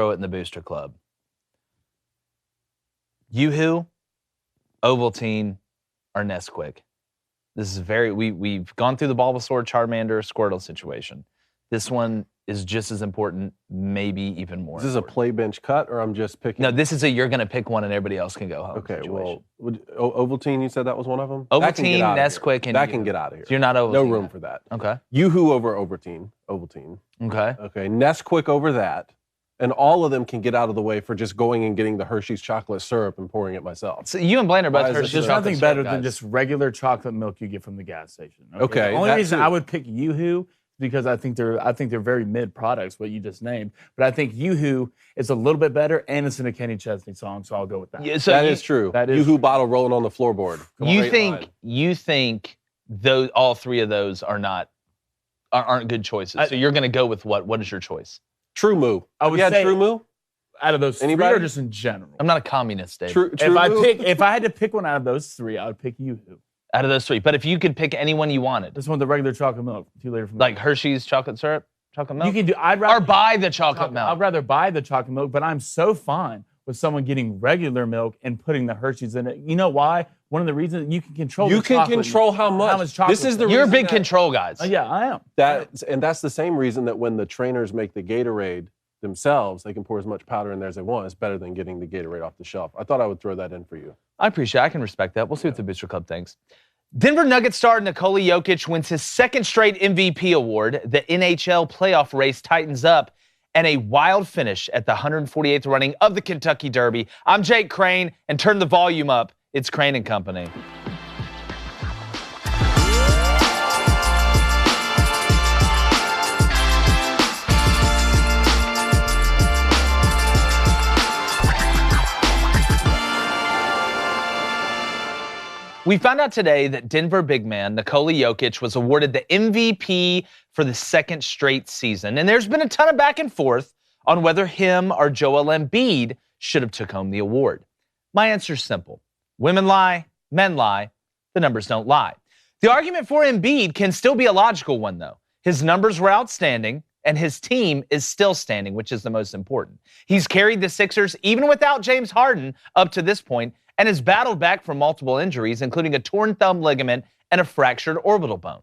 throw it in the booster club. Yoo-hoo, Ovaltine, or Nesquik. This is we've gone through the Bulbasaur, Charmander, Squirtle situation. This one is just as important, maybe even more. Is this a play bench cut, or I'm just picking? No, this is you're going to pick one and everybody else can go home. Okay, situation. well, Ovaltine, you said that was one of them? Ovaltine, Nesquik, and that can get out of here. So you're not Ovaltine. No room for that. Okay. Yoo-hoo over Ovaltine. Okay. Okay, Nesquik over that. And all of them can get out of the way for just going and getting the Hershey's chocolate syrup and pouring it myself. So you and Blain are both Hershey's There's chocolate nothing syrup better guys. than just regular chocolate milk you get from the gas station. Okay, the only reason too. I would pick Yoo-hoo because I think they're very mid products, what you just named. But I think Yoo-hoo is a little bit better, and it's in a Kenny Chesney song, so I'll go with that. Yeah, so that is true. That is Yoo-hoo true. bottle rolling on the floorboard. You think those all three of those aren't good choices? So you're going to go with what? What is your choice? True Moo. I would say True Moo. Out of those three, Anybody? or just in general? I'm not a communist, Dave. True If I had to pick one out of those three, I would pick Yoo-hoo. Out of those three, but if you could pick anyone you wanted, This one, the regular chocolate milk. 2 liter from like Hershey's chocolate syrup, chocolate milk, you can do. I'd rather or buy the chocolate milk. I'd rather buy the chocolate milk, but I'm so fine with someone getting regular milk and putting the Hershey's in it. You know why? One of the reasons you can control. You the can chocolate, control how much. chocolate. This is the You're a reason big that- control guys. Yeah, I am. That's the same reason that when the trainers make the Gatorade themselves, they can pour as much powder in there as they want. It's better than getting the Gatorade off the shelf. I thought I would throw that in for you. I appreciate it. I can respect that. We'll see what the Booster Club thinks. Denver Nuggets star Nikola Jokic wins his second straight MVP award. The NHL playoff race tightens up, and a wild finish at the 148th running of the Kentucky Derby. I'm Jake Crain, and turn the volume up. It's Crain and Company. We found out today that Denver big man Nikola Jokic was awarded the MVP for the second straight season. And there's been a ton of back and forth on whether him or Joel Embiid should have took home the award. My answer is simple. Women lie, men lie, the numbers don't lie. The argument for Embiid can still be a logical one, though. His numbers were outstanding, and his team is still standing, which is the most important. He's carried the Sixers, even without James Harden, up to this point, and has battled back from multiple injuries, including a torn thumb ligament and a fractured orbital bone.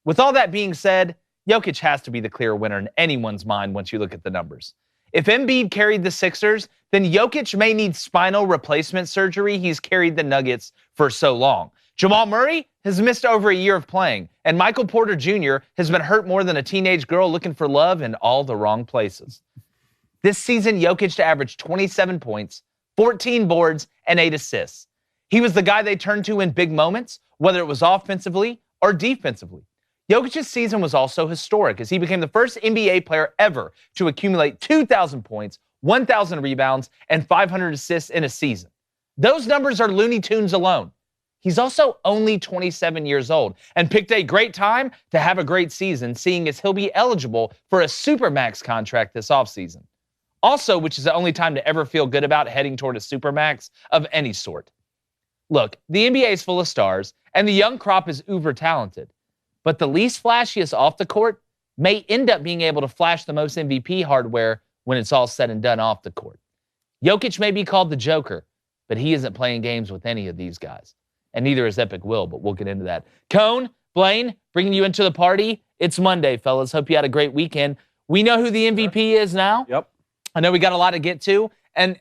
With all that being said, Jokic has to be the clear winner in anyone's mind once you look at the numbers. If Embiid carried the Sixers, then Jokic may need spinal replacement surgery. He's carried the Nuggets for so long. Jamal Murray has missed over a year of playing, and Michael Porter Jr. has been hurt more than a teenage girl looking for love in all the wrong places. This season, Jokic averaged 27 points, 14 boards, and 8 assists. He was the guy they turned to in big moments, whether it was offensively or defensively. Jokic's season was also historic as he became the first NBA player ever to accumulate 2,000 points, 1,000 rebounds, and 500 assists in a season. Those numbers are Looney Tunes alone. He's also only 27 years old and picked a great time to have a great season, seeing as he'll be eligible for a Supermax contract this offseason. Also, which is the only time to ever feel good about heading toward a Supermax of any sort. Look, the NBA is full of stars, and the young crop is uber talented. But the least flashiest off the court may end up being able to flash the most MVP hardware when it's all said and done off the court. Jokic may be called the Joker, but he isn't playing games with any of these guys. And neither is Epic Will, but we'll get into that. Cone, Blain, bringing you into the party. It's Monday, fellas. Hope you had a great weekend. We know who the MVP is now. Yep. I know we got a lot to get to. And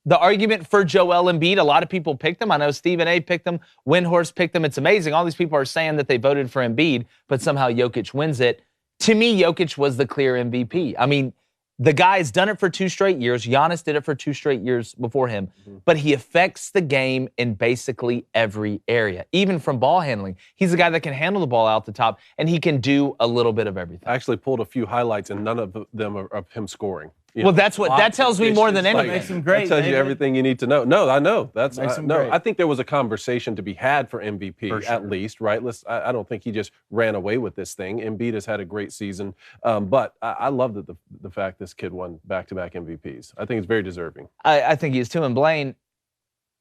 the argument for Joel Embiid, a lot of people picked him. I know Stephen A. picked him. Windhorse picked him. It's amazing. All these people are saying that they voted for Embiid, but somehow Jokic wins it. To me, Jokic was the clear MVP. I mean, the guy's done it for 2 straight years. Giannis did it for 2 straight years before him. But he affects the game in basically every area, even from ball handling. He's a guy that can handle the ball out the top, and he can do a little bit of everything. I actually pulled a few highlights, and none of them are of him scoring. Well, that's what that tells me more than anything. Makes him great. That tells you everything you need to know. No, I know. Makes him great. I think there was a conversation to be had for MVP For sure. at least, right? I don't think he just ran away with this thing. Embiid has had a great season, but I love that the fact this kid won back-to-back MVPs. I think it's very deserving. I think he is too. And Blain,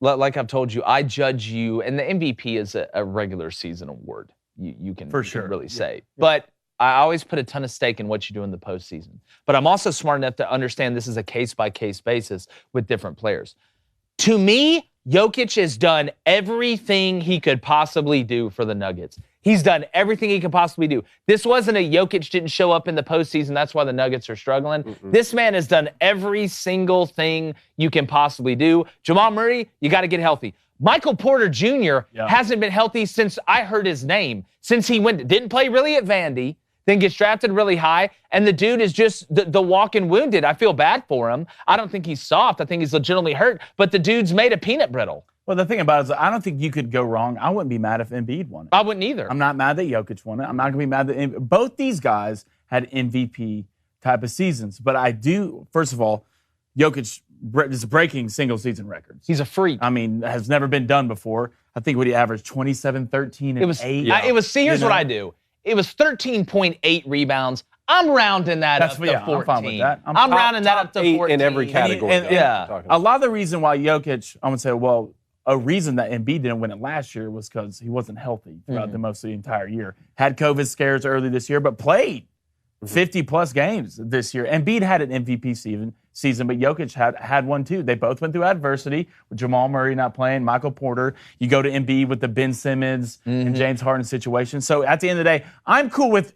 like I've told you, I judge you, and the MVP is a regular season award. You can For you sure. can really say. But I always put a ton of stake in what you do in the postseason. But I'm also smart enough to understand this is a case-by-case basis with different players. To me, Jokic has done everything he could possibly do for the Nuggets. He's done everything he could possibly do. This wasn't a Jokic didn't show up in the postseason, that's why the Nuggets are struggling. This man has done every single thing you can possibly do. Jamal Murray, you got to get healthy. Michael Porter Jr. hasn't been healthy since I heard his name. Since he didn't play really at Vandy, then gets drafted really high, and the dude is just the walking wounded. I feel bad for him. I don't think he's soft. I think he's legitimately hurt, but the dude's made of peanut brittle. Well, the thing about it is I don't think you could go wrong. I wouldn't be mad if Embiid won it. I wouldn't either. I'm not mad that Jokic won it. I'm not going to be mad that both these guys had MVP type of seasons. But I do, first of all, Jokic is breaking single-season records. He's a freak. I mean, has never been done before. I think what he averaged, 27, 13, and 8. Here's what I do. It was 13.8 rebounds. I'm rounding that up to 14. I'm fine with that. I'm rounding that up to 14. In every category. A lot of the reason why Jokic, I'm going to say, well, a reason that Embiid didn't win it last year was because he wasn't healthy throughout most of the entire year. Had COVID scares early this year, but played 50-plus games this year. Embiid had an MVP season, but Jokic had one too. They both went through adversity with Jamal Murray not playing, Michael Porter. You go to Embiid with the Ben Simmons and James Harden situation. So at the end of the day, I'm cool with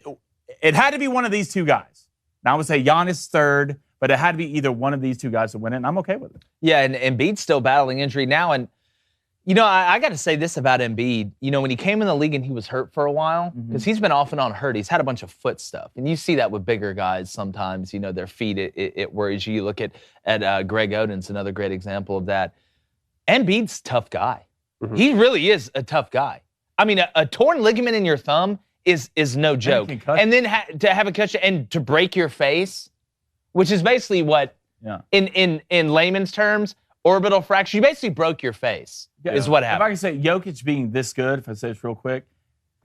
it. Had to be one of these two guys. Now I would say Giannis third, but it had to be either one of these two guys to win it, and I'm okay with it. Yeah, and Embiid's still battling injury now, and you know, I got to say this about Embiid. You know, when he came in the league and he was hurt for a while, because he's been off and on hurt, he's had a bunch of foot stuff. And you see that with bigger guys sometimes, you know, their feet, it worries you. You look at Greg Oden's another great example of that. Embiid's a tough guy. He really is a tough guy. I mean, a torn ligament in your thumb is no joke. And then to have a concussion and to break your face, which is basically what, in layman's terms, orbital fracture. You basically broke your face, is what happened. If I can say Jokic being this good, if I say this real quick,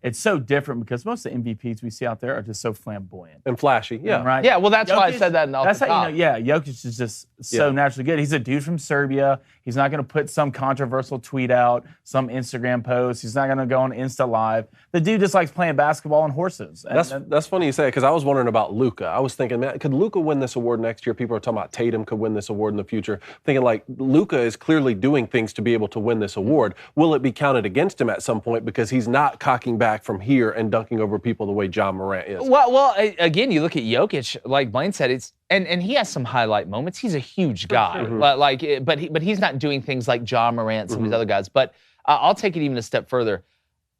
it's so different because most of the MVPs we see out there are just so flamboyant. And flashy, Right? Yeah, well, that's why I said that That's how you know, Jokic is just so naturally good. He's a dude from Serbia. He's not going to put some controversial tweet out, some Instagram post. He's not going to go on Insta Live. The dude just likes playing basketball and horses. That's funny you say it, because I was wondering about Luka. I was thinking, man, could Luka win this award next year? People are talking about Tatum could win this award in the future. Thinking like Luka is clearly doing things to be able to win this award. Will it be counted against him at some point because he's not cocking back from here and dunking over people the way John Morant is? Well, again, you look at Jokic, like Blain said, and he has some highlight moments. He's a huge guy, but he's not doing things like John Morant, some of these other guys. But I'll take it even a step further.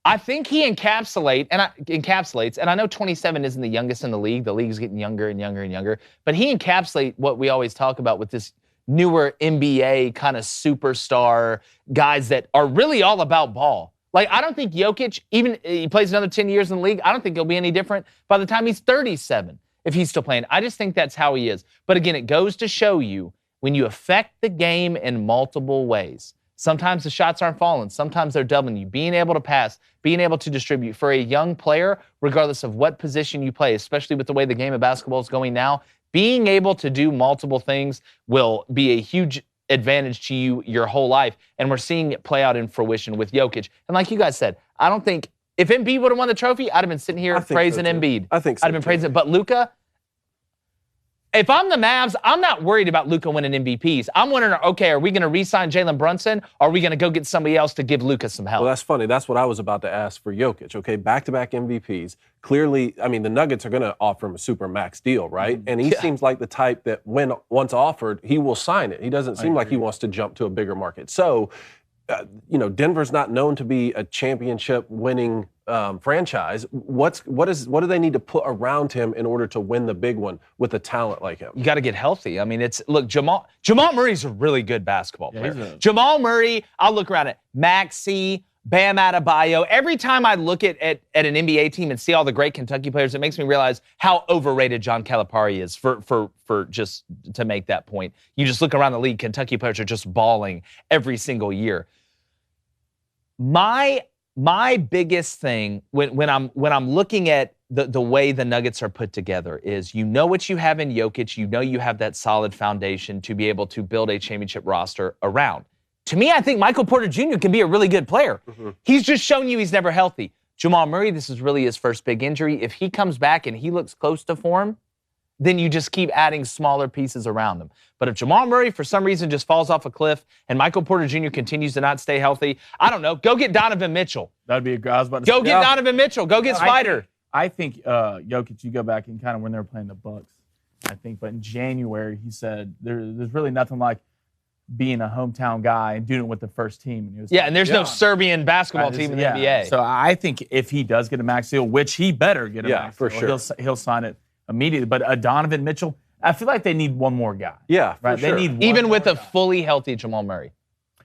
I think he encapsulates, and I know 27 isn't the youngest in the league. The league's getting younger and younger and younger. But he encapsulates what we always talk about with this newer NBA kind of superstar guys that are really all about ball. Like, I don't think Jokic, even he plays another 10 years in the league, I don't think he'll be any different by the time he's 37 if he's still playing. I just think that's how he is. But again, it goes to show you when you affect the game in multiple ways. Sometimes the shots aren't falling. Sometimes they're doubling you. Being able to pass, being able to distribute. For a young player, regardless of what position you play, especially with the way the game of basketball is going now, being able to do multiple things will be a huge advantage to you your whole life. And we're seeing it play out in fruition with Jokic. And like you guys said, I don't think, if Embiid would have won the trophy, I'd have been sitting here praising Embiid. I think so. I'd have been praising it. But Luka, if I'm the Mavs, I'm not worried about Luka winning MVPs. I'm wondering, okay, are we going to re-sign Jalen Brunson, or are we going to go get somebody else to give Luka some help? Well, that's funny. That's what I was about to ask for Jokic. Okay, back-to-back MVPs. Clearly, I mean, the Nuggets are going to offer him a super max deal, right? And he seems like the type that when once offered, he will sign it. He doesn't seem like he wants to jump to a bigger market. So, you know, Denver's not known to be a championship-winning franchise. What do they need to put around him in order to win the big one with a talent like him? You got to get healthy. I mean, look, Jamal Murray's a really good basketball player. Jamal Murray, I'll look around at Maxey, Bam Adebayo. Every time I look at an NBA team and see all the great Kentucky players, it makes me realize how overrated John Calipari is for just to make that point. You just look around the league, Kentucky players are just balling every single year. My biggest thing when I'm looking at the way the Nuggets are put together is, you know what you have in Jokic, you know you have that solid foundation to be able to build a championship roster around. To me, I think Michael Porter Jr. can be a really good player. He's just shown you he's never healthy. Jamal Murray, this is really his first big injury. If he comes back and he looks close to form, then you just keep adding smaller pieces around him. But if Jamal Murray, for some reason, just falls off a cliff and Michael Porter Jr. continues to not stay healthy, I don't know, go get Donovan Mitchell. That'd be a great. I was about to Go say, get Donovan Mitchell. Go get Spider. I think Jokic, you go back and kind of when they were playing the Bucks, I think, but in January, he said there's really nothing like being a hometown guy and doing it with the first team. And and there's no Serbian basketball team in the NBA. So I think if he does get a max deal, which he better get a max for deal, sure. he'll sign it immediately. But Donovan Mitchell, I feel like they need one more guy. Yeah, right. For sure. They need even with a fully healthy Jamal Murray.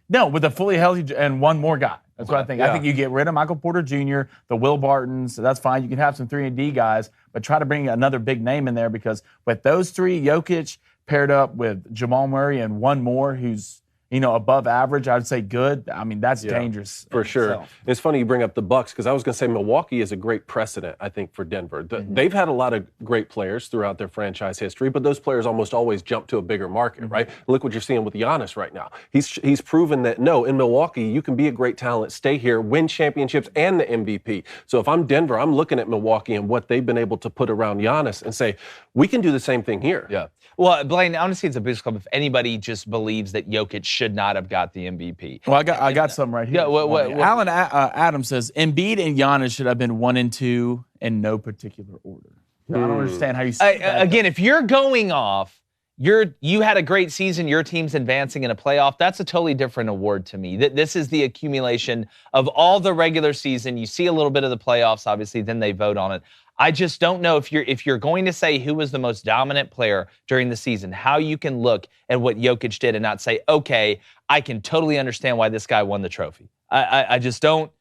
No, with a fully healthy and one more guy. That's what I think. Yeah. I think you get rid of Michael Porter Jr., the Will Bartons. So that's fine. You can have some 3-and-D guys, but try to bring another big name in there because with those three, Jokic paired up with Jamal Murray and one more who's above average, I'd say good. I mean, that's dangerous. For sure. Itself. It's funny you bring up the Bucks because I was going to say Milwaukee is a great precedent, I think, for Denver. They've had a lot of great players throughout their franchise history, but those players almost always jump to a bigger market, right? Look what you're seeing with Giannis right now. He's proven that, no, in Milwaukee, you can be a great talent, stay here, win championships and the MVP. So if I'm Denver, I'm looking at Milwaukee and what they've been able to put around Giannis and say, we can do the same thing here. Yeah. Well, Blaine, honestly, it's a boost club if anybody just believes that Jokic should not have got the MVP. Well, I got something right here. Yeah, what? Alan Adams says Embiid and Giannis should have been 1 and 2 in no particular order. I don't understand how you say that. Again, if you're going off, you had a great season, your team's advancing in a playoff, that's a totally different award to me. This is the accumulation of all the regular season. You see a little bit of the playoffs, obviously, then they vote on it. I just don't know if you're going to say who was the most dominant player during the season, how you can look at what Jokic did and not say, okay, I can totally understand why this guy won the trophy. I just don't.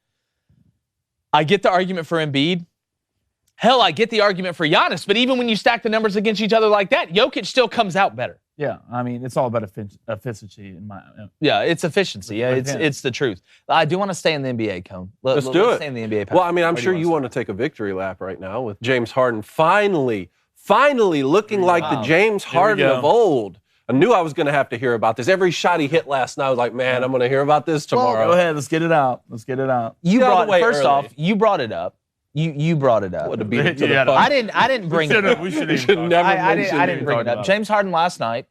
I get the argument for Embiid. Hell, I get the argument for Giannis, but even when you stack the numbers against each other like that, Jokic still comes out better. Yeah, I mean, it's all about efficiency in my. Yeah, it's efficiency. Yeah, it's the truth. I do want to stay in the NBA, Cone. Let's do it. Stay in the NBA. Well, I mean, I'm sure you want to take a victory lap right now with James Harden finally looking like the James Harden of old. I knew I was going to have to hear about this. Every shot he hit last night, I was like, man, I'm going to hear about this tomorrow. Well, go ahead, let's get it out. You brought it up. You brought it up. What, to beat it to the punch? I didn't bring it up. We should I didn't bring it up. James Harden last night,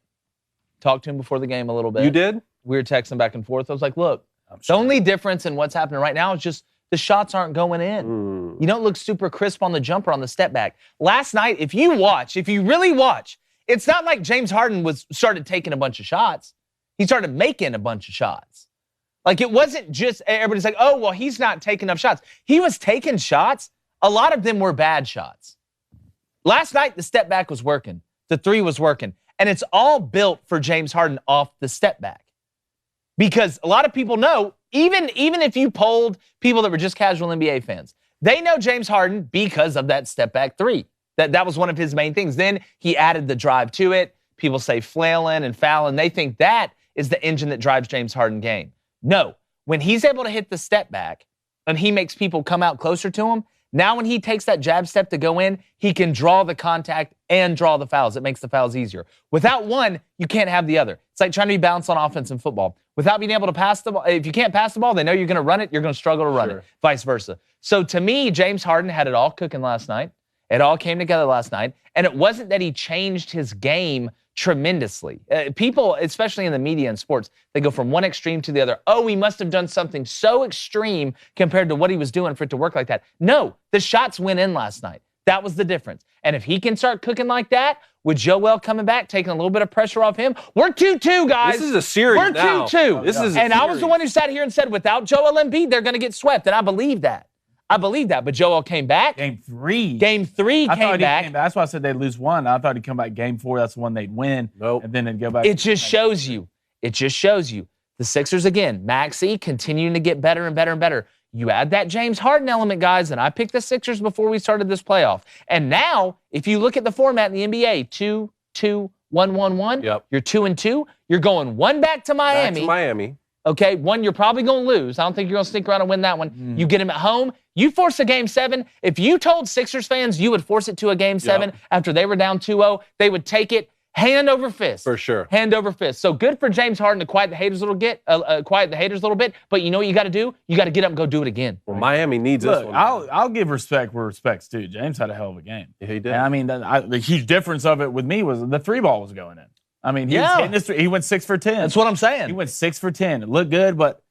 talked to him before the game a little bit. You did? We were texting back and forth. I was like, look, the only difference in what's happening right now is just the shots aren't going in. You don't look super crisp on the jumper on the step back. Last night, if you really watch, it's not like James Harden started taking a bunch of shots. He started making a bunch of shots. Like, it wasn't just everybody's like, oh, well, he's not taking enough shots. He was taking shots. A lot of them were bad shots. Last night, the step back was working. The three was working. And it's all built for James Harden off the step back. Because a lot of people know, even if you polled people that were just casual NBA fans, they know James Harden because of that step back three. That was one of his main things. Then he added the drive to it. People say flailing and fouling. They think that is the engine that drives James Harden's game. No. When he's able to hit the step back and he makes people come out closer to him, now when he takes that jab step to go in, he can draw the contact and draw the fouls. It makes the fouls easier. Without one, you can't have the other. It's like trying to be balanced on offense in football. Without being able to pass the ball, if you can't pass the ball, they know you're going to run it, you're going to struggle to run it, vice versa. So to me, James Harden had it all cooking last night. It all came together last night. And it wasn't that he changed his game tremendously. People, especially in the media and sports, they go from one extreme to the other. Oh, he must have done something so extreme compared to what he was doing for it to work like that. No, the shots went in last night. That was the difference. And if he can start cooking like that, with Joel coming back, taking a little bit of pressure off him, we're 2-2, guys. This is a series now. We're 2-2. And I was the one who sat here and said, without Joel Embiid, they're going to get swept. And I believe that. But Joel came back. Game 3 came back. That's why I said they'd lose one. I thought he'd come back game 4. That's the one they'd win. Nope. And then they'd go back. It just shows you. The Sixers, again, Maxey continuing to get better and better and better. You add that James Harden element, guys, and I picked the Sixers before we started this playoff. And now, if you look at the format in the NBA, 2-2-1-1-1, Yep. You're 2-2. You're going one back to Miami. Back to Miami. Okay, one you're probably going to lose. I don't think you're going to sneak around and win that one. You get him at home. You force a Game 7. If you told Sixers fans you would force it to a Game 7 after they were down 2-0, they would take it Hand over fist. For sure. Hand over fist. So good for James Harden to quiet the haters a little bit. But you know what you got to do? You got to get up and go do it again. Well, Miami needs this one. I'll give respect where respect's due. James had a hell of a game. Yeah, he did. And I mean, the huge difference of it with me was the 3-ball was going in. I mean, he went 6 for 10. That's what I'm saying. He went 6 for 10. It looked good, but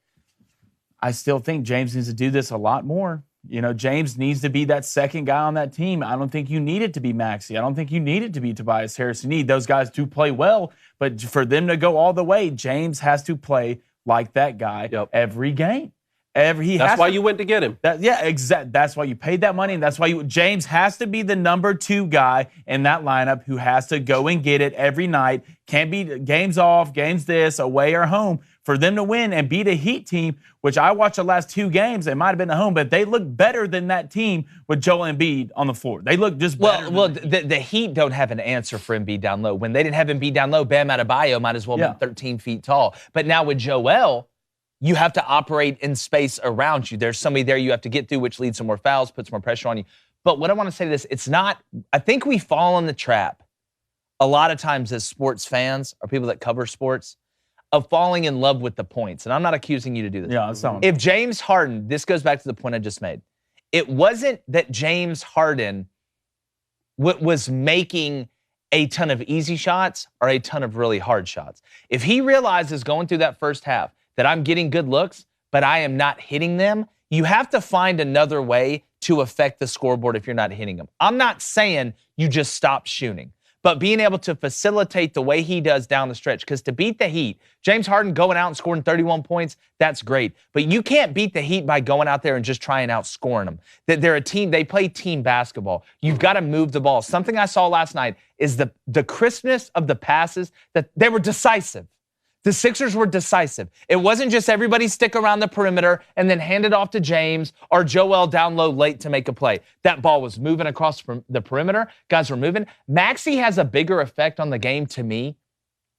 I still think James needs to do this a lot more. You know, James needs to be that second guy on that team. I don't think you need it to be Maxey. I don't think you need it to be Tobias Harris. You need those guys to play well, but for them to go all the way, James has to play like that guy every game. That's why you went to get him. Exactly. That's why you paid that money, and that's why James has to be the number 2 guy in that lineup who has to go and get it every night. Can't be games off, games this, away or home. For them to win and beat a Heat team, which I watched the last 2 games, it might have been at home, but they look better than that team with Joel Embiid on the floor. They look just better. Well, the Heat don't have an answer for Embiid down low. When they didn't have Embiid down low, Bam Adebayo might as well have been 13 feet tall. But now with Joel, you have to operate in space around you. There's somebody there you have to get through, which leads to more fouls, puts more pressure on you. But what I want to say to this, I think we fall in the trap a lot of times as sports fans or people that cover sports of falling in love with the points. And I'm not accusing you to do this. Yeah, that's not. If James Harden, this goes back to the point I just made. It wasn't that James Harden was making a ton of easy shots or a ton of really hard shots. If he realizes going through that first half that I'm getting good looks, but I am not hitting them, you have to find another way to affect the scoreboard if you're not hitting them. I'm not saying you just stop shooting, but being able to facilitate the way he does down the stretch. Because to beat the Heat, James Harden going out and scoring 31 points, that's great. But you can't beat the Heat by going out there and just trying out scoring them. They're a team, they play team basketball. You've got to move the ball. Something I saw last night is the crispness of the passes, that they were decisive. The Sixers were decisive. It wasn't just everybody stick around the perimeter and then hand it off to James or Joel down low late to make a play. That ball was moving across the perimeter. Guys were moving. Maxey has a bigger effect on the game to me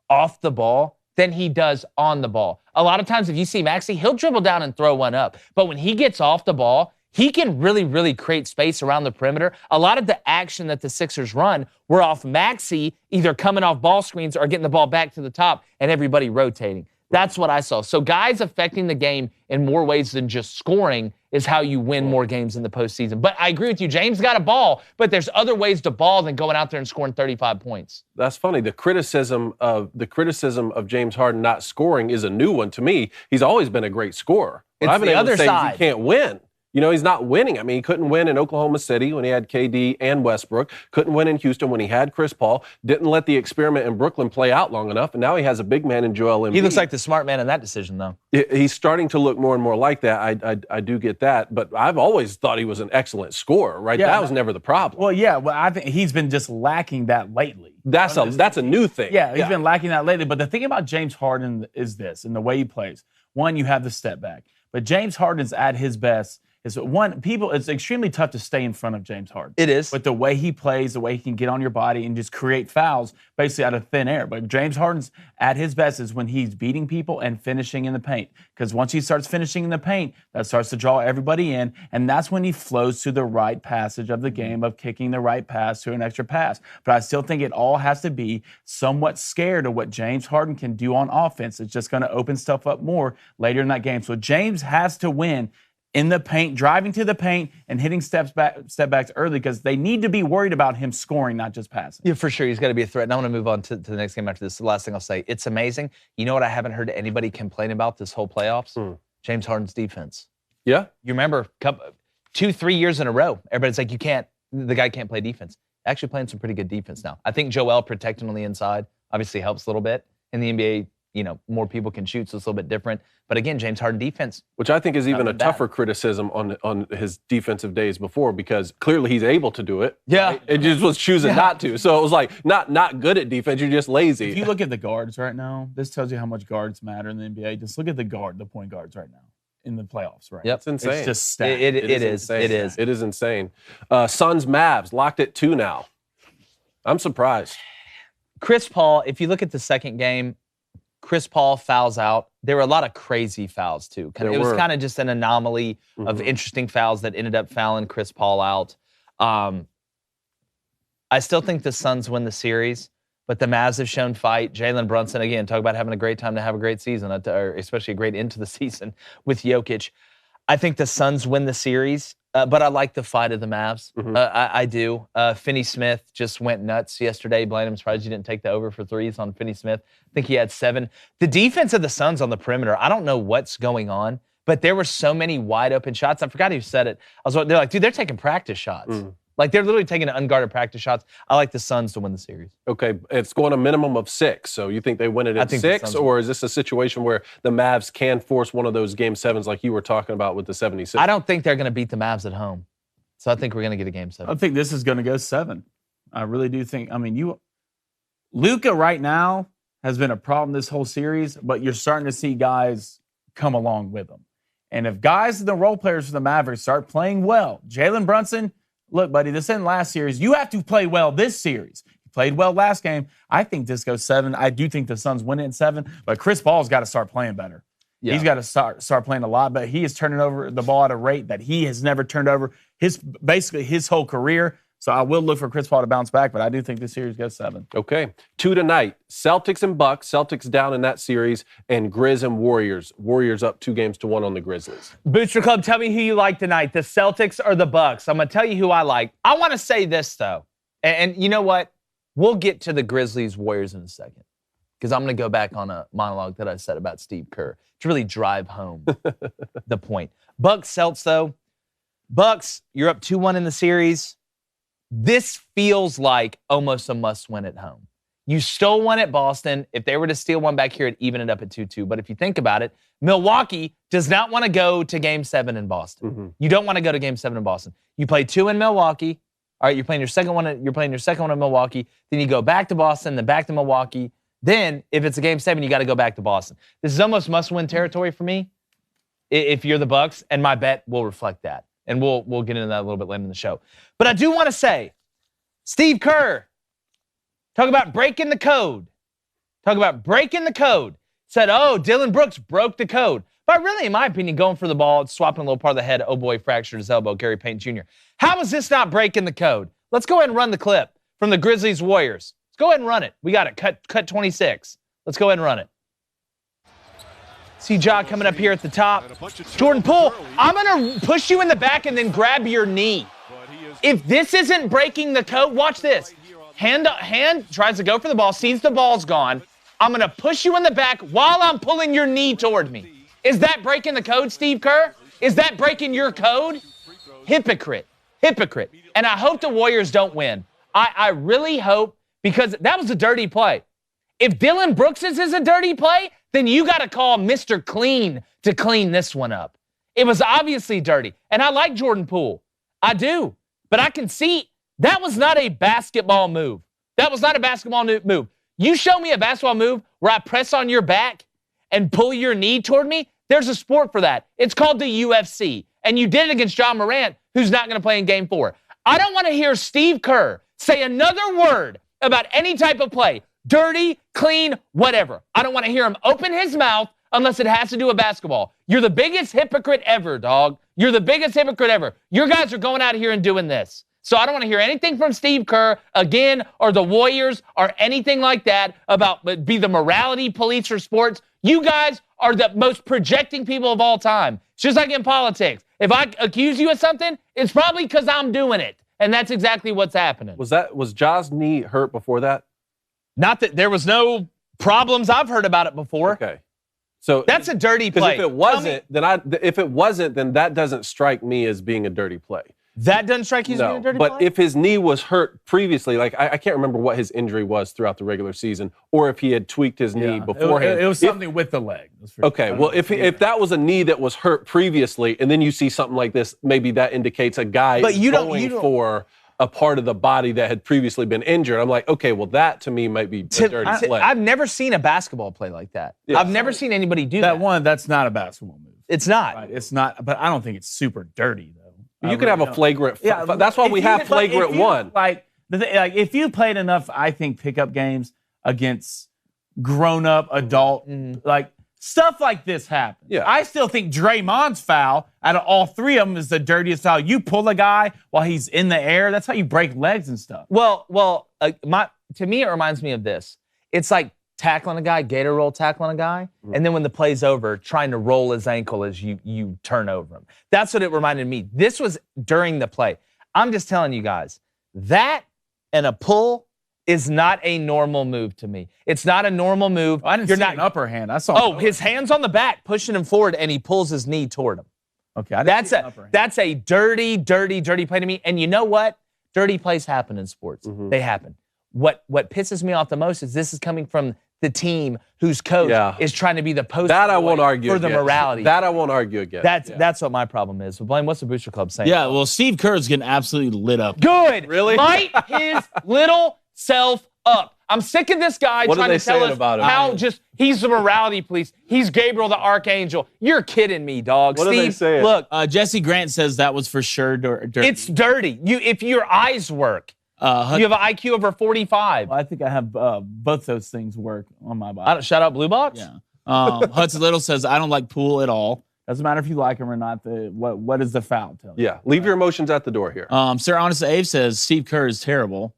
off the ball than he does on the ball. A lot of times if you see Maxey, he'll dribble down and throw one up. But when he gets off the ball, he can really, really create space around the perimeter. A lot of the action that the Sixers run were off Maxey, either coming off ball screens or getting the ball back to the top and everybody rotating. That's what I saw. So guys affecting the game in more ways than just scoring is how you win more games in the postseason. But I agree with you. James got a ball, but there's other ways to ball than going out there and scoring 35 points. That's funny. The criticism of James Harden not scoring is a new one to me. He's always been a great scorer. It's the other side. He can't win. You know, he's not winning. I mean, he couldn't win in Oklahoma City when he had KD and Westbrook. Couldn't win in Houston when he had Chris Paul. Didn't let the experiment in Brooklyn play out long enough. And now he has a big man in Joel Embiid. He looks like the smart man in that decision, though. He's starting to look more and more like that. I do get that. But I've always thought he was an excellent scorer, right? That was never the problem. Well, I think he's been just lacking that lately. That's a new thing. Yeah, he's been lacking that lately. But the thing about James Harden is this, and the way he plays. One, you have the step back. But James Harden's at his best. It's extremely tough to stay in front of James Harden. It is. But the way he plays, the way he can get on your body and just create fouls basically out of thin air. But James Harden's at his best is when he's beating people and finishing in the paint. Because once he starts finishing in the paint, that starts to draw everybody in. And that's when he flows to the right passage of the game of kicking the right pass to an extra pass. But I still think it all has to be somewhat scared of what James Harden can do on offense. It's just going to open stuff up more later in that game. So James has to win in the paint, driving to the paint, and hitting step backs early because they need to be worried about him scoring, not just passing. Yeah, for sure. He's got to be a threat. And I want to move on to the next game after this. The last thing I'll say, it's amazing. You know what I haven't heard anybody complain about this whole playoffs? James Harden's defense. Yeah. You remember 2-3 years in a row, everybody's like, the guy can't play defense. Actually playing some pretty good defense now. I think Joel protecting on the inside obviously helps a little bit. In the NBA, more people can shoot, so it's a little bit different. But again, James Harden defense. Which I think is even a tougher criticism on his defensive days before because clearly he's able to do it. Yeah. Right? It just was choosing not to. So it was like, not good at defense, you're just lazy. If you look at the guards right now, this tells you how much guards matter in the NBA. Just look at the point guards right now in the playoffs, right? Yep. It's insane. It's just stacked. It is. Insane. It is. It is insane. Suns Mavs locked at 2 now. I'm surprised. Chris Paul, if you look at the second game, Chris Paul fouls out. There were a lot of crazy fouls, too. It was kind of just an anomaly of interesting fouls that ended up fouling Chris Paul out. I still think the Suns win the series, but the Mavs have shown fight. Jalen Brunson, again, talk about having a great time to have a great season, or especially a great end to the season with Jokic. I think the Suns win the series, but I like the fight of the Mavs. I do. Finney-Smith just went nuts yesterday. Blain, I'm surprised you didn't take the over for threes on Finney-Smith. I think he had 7. The defense of the Suns on the perimeter, I don't know what's going on, but there were so many wide open shots. I forgot who said it. They're like, dude, they're taking practice shots. Like, they're literally taking unguarded practice shots. I like the Suns to win the series. Okay, it's going a minimum of 6. So you think they win it at 6? Or is this a situation where the Mavs can force one of those Game 7s like you were talking about with the 76? I don't think they're going to beat the Mavs at home. So I think we're going to get a Game 7. I think this is going to go 7. I really do think. I mean, Luka right now has been a problem this whole series, but you're starting to see guys come along with him. And if guys, the role players for the Mavericks, start playing well, Jalen Brunson, look, buddy, this isn't last series. You have to play well this series. You played well last game. I think this goes 7. I do think the Suns win it in 7, but Chris Paul's got to start playing better. Yeah. He's got to start playing a lot, but he is turning over the ball at a rate that he has never turned over basically his whole career. So I will look for Chris Paul to bounce back, but I do think this series goes 7. Okay. 2 tonight. Celtics and Bucks. Celtics down in that series, and Grizz and Warriors. Warriors up 2-1 on the Grizzlies. Booster Club, tell me who you like tonight, the Celtics or the Bucks. I'm going to tell you who I like. I want to say this, though, and you know what? We'll get to the Grizzlies-Warriors in a second, because I'm going to go back on a monologue that I said about Steve Kerr to really drive home the point. Bucks-Celts, though. Bucks, you're up 2-1 in the series. This feels like almost a must-win at home. You stole one at Boston. If they were to steal one back here, it'd even it up at 2-2. But if you think about it, Milwaukee does not want to go to Game 7 in Boston. You don't want to go to Game 7 in Boston. You play 2 in Milwaukee. All right, you're playing your second one in Milwaukee. Then you go back to Boston, then back to Milwaukee. Then, if it's a Game 7, you got to go back to Boston. This is almost must-win territory for me if you're the Bucks, and my bet will reflect that. And we'll get into that a little bit later in the show. But I do want to say, Steve Kerr, talk about breaking the code. Said, oh, Dylan Brooks broke the code. But really, in my opinion, going for the ball, swapping a little part of the head, oh boy, fractured his elbow, Gary Payton Jr. How is this not breaking the code? Let's go ahead and run the clip from the Grizzlies Warriors. Let's go ahead and run it. We got it. Cut 26. Let's go ahead and run it. See Ja coming up here at the top. Jordan Poole, I'm going to push you in the back and then grab your knee. If this isn't breaking the code, watch this. Hand tries to go for the ball, sees the ball's gone. I'm going to push you in the back while I'm pulling your knee toward me. Is that breaking the code, Steve Kerr? Is that breaking your code? Hypocrite. And I hope the Warriors don't win. I really hope, because that was a dirty play. If Dylan Brooks is a dirty play, then you got to call Mr. Clean to clean this one up. It was obviously dirty. And I like Jordan Poole. I do. But I can see that was not a basketball move. You show me a basketball move where I press on your back and pull your knee toward me, there's a sport for that. It's called the UFC. And you did it against John Morant, who's not going to play in Game 4. I don't want to hear Steve Kerr say another word about any type of play. Dirty, clean, whatever. I don't want to hear him open his mouth unless it has to do with basketball. You're the biggest hypocrite ever, dog. You're the biggest hypocrite ever. Your guys are going out here and doing this. So I don't want to hear anything from Steve Kerr again, or the Warriors, or anything like that about be the morality police for sports. You guys are the most projecting people of all time. It's just like in politics. If I accuse you of something, it's probably because I'm doing it. And that's exactly what's happening. Was Ja's knee hurt before that? Not that there was no problems. I've heard about it before. Okay. So that's a dirty play. If it wasn't, then that doesn't strike me as being a dirty play. That doesn't strike you as being a dirty play? But if his knee was hurt previously, like I can't remember what his injury was throughout the regular season, or if he had tweaked his knee beforehand. It was something with the leg. Okay, well, if that was a knee that was hurt previously, and then you see something like this, maybe that indicates a guy going for a part of the body that had previously been injured. I'm like, okay, well, that to me might be a dirty play. I've never seen a basketball play like that. Yeah. I've never seen anybody do that. That's not a basketball move. It's not. Right, it's not, but I don't think it's super dirty, though. You could have a flagrant. That's why we have flagrant one. If you played enough, I think, pickup games against grown-up, adult, stuff like this happens. Yeah. I still think Draymond's foul, out of all three of them, is the dirtiest foul. You pull a guy while he's in the air. That's how you break legs and stuff. Well, to me, it reminds me of this. It's like tackling a guy, gator roll tackling a guy, and then when the play's over, trying to roll his ankle as you turn over him. That's what it reminded me. This was during the play. I'm just telling you guys, that and a pull is not a normal move to me. It's not a normal move. I didn't see an upper hand. I saw. His hand's on the back, pushing him forward, and he pulls his knee toward him. Okay, that's a dirty play to me. And you know what? Dirty plays happen in sports. They happen. What pisses me off the most is this is coming from the team whose coach is trying to be the poster that I won't argue for the morality. That I won't argue against. That's what my problem is. Blaine, what's the Booster Club saying? Yeah, well, Steve Kerr's getting absolutely lit up. Good. Really? Light his little self up. I'm sick of this guy trying to tell us how he's the morality police. He's Gabriel the Archangel. You're kidding me, dog. What Steve, are they saying? Look, Jesse Grant says that was for sure dirty. It's dirty. If your eyes work, you have an IQ over 45. Well, I think I have both those things work on my body. Shout out Blue Box? Yeah. Hudson Little says, I don't like pool at all. Doesn't matter if you like him or not. What is the foul tell you? Yeah, leave your emotions at the door here. Sir Honest Abe says Steve Kerr is terrible.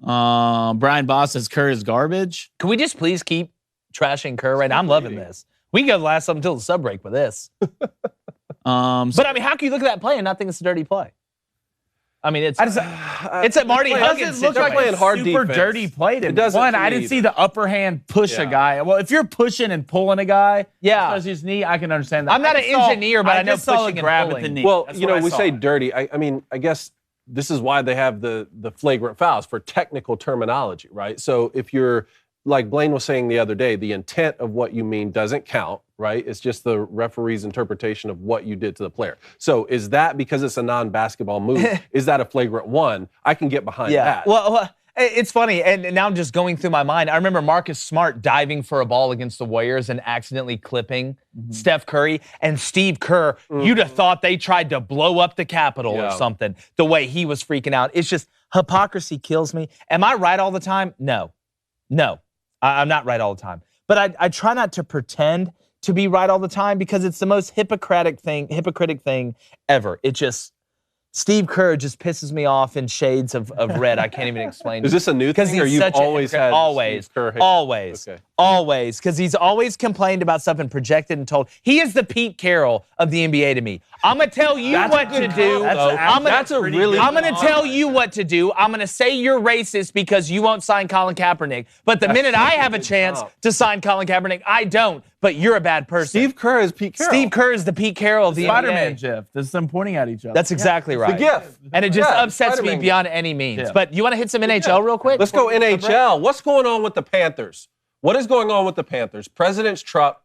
Brian Boss says Kerr is garbage. Can we just please keep trashing Kerr right now? I'm loving this. We can go last up until the sub break with this. But I mean, how can you look at that play and not think it's a dirty play? I mean, it's a Marty Huggins situation. Like playing hard super defense. dirty play to It doesn't one. to I me didn't see the upper hand push a guy. Well, if you're pushing and pulling a guy, because his knee, I can understand that. I'm not an engineer, but I know pushing and grab pulling. at the knee. Well, That's you know, what I we saw. say dirty. I mean, I guess this is why they have the flagrant fouls for technical terminology, right? So if you're, like Blaine was saying the other day, the intent of what you mean doesn't count, right? It's just the referee's interpretation of what you did to the player. So is that, because it's a non-basketball move, is that a flagrant one? I can get behind that. Well, it's funny, and now I'm just going through my mind. I remember Marcus Smart diving for a ball against the Warriors and accidentally clipping Steph Curry. And Steve Kerr, you'd have thought they tried to blow up the Capitol or something, the way he was freaking out. It's just, hypocrisy kills me. Am I right all the time? No. I'm not right all the time. But I try not to pretend to be right all the time, because it's the most hypocritic thing ever. It just, Steve Kerr just pisses me off in shades of red. I can't even explain. Is this a new thing, or you've always had Steve Kerr hate? Always, because he's always complained about stuff and projected and told. He is the Pete Carroll of the NBA to me. I'm gonna tell you what to do. I'm gonna tell you what to do. I'm gonna say you're racist because you won't sign Colin Kaepernick. But the minute I have a chance to sign Colin Kaepernick, I don't. But you're a bad person. Steve Kerr is Pete Carroll. Steve Kerr is the Pete Carroll of the Spider-Man NBA. GIF. This is them pointing at each other. That's exactly right. The GIF. And it just upsets Spider-Man me beyond any means. Yeah. But you want to hit some NHL real quick? Let's go NHL. What's going on with the Panthers? What is going on with the Panthers? President's Trophy,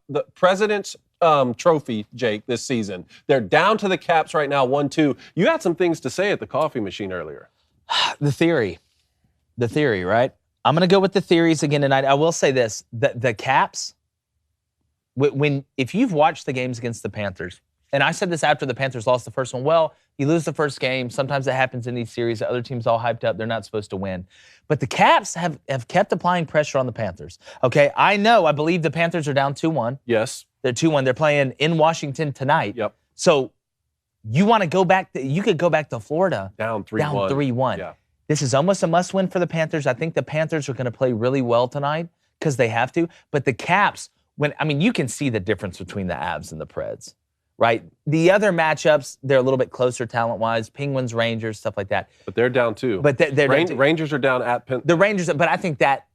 Jake, this season. They're down to the Caps right now, 1-2. You had some things to say at the coffee machine earlier. The theory, right? I'm going to go with the theories again tonight. I will say this, the Caps, if you've watched the games against the Panthers, and I said this after the Panthers lost the first one, well, you lose the first game. Sometimes it happens in these series. The other team's all hyped up. They're not supposed to win. But the Caps have kept applying pressure on the Panthers. Okay, I believe the Panthers are down 2-1. Yes. They're 2-1. They're playing in Washington tonight. Yep. So you want to go back, you could go back to Florida. Down 3-1. Down 3-1. Yeah. This is almost a must-win for the Panthers. I think the Panthers are going to play really well tonight because they have to. But the Caps, you can see the difference between the Avs and the Preds, right? The other matchups, they're a little bit closer talent-wise. Penguins, Rangers, stuff like that. But they're down too. But they're Rangers are down at Penn. The Rangers, but I think that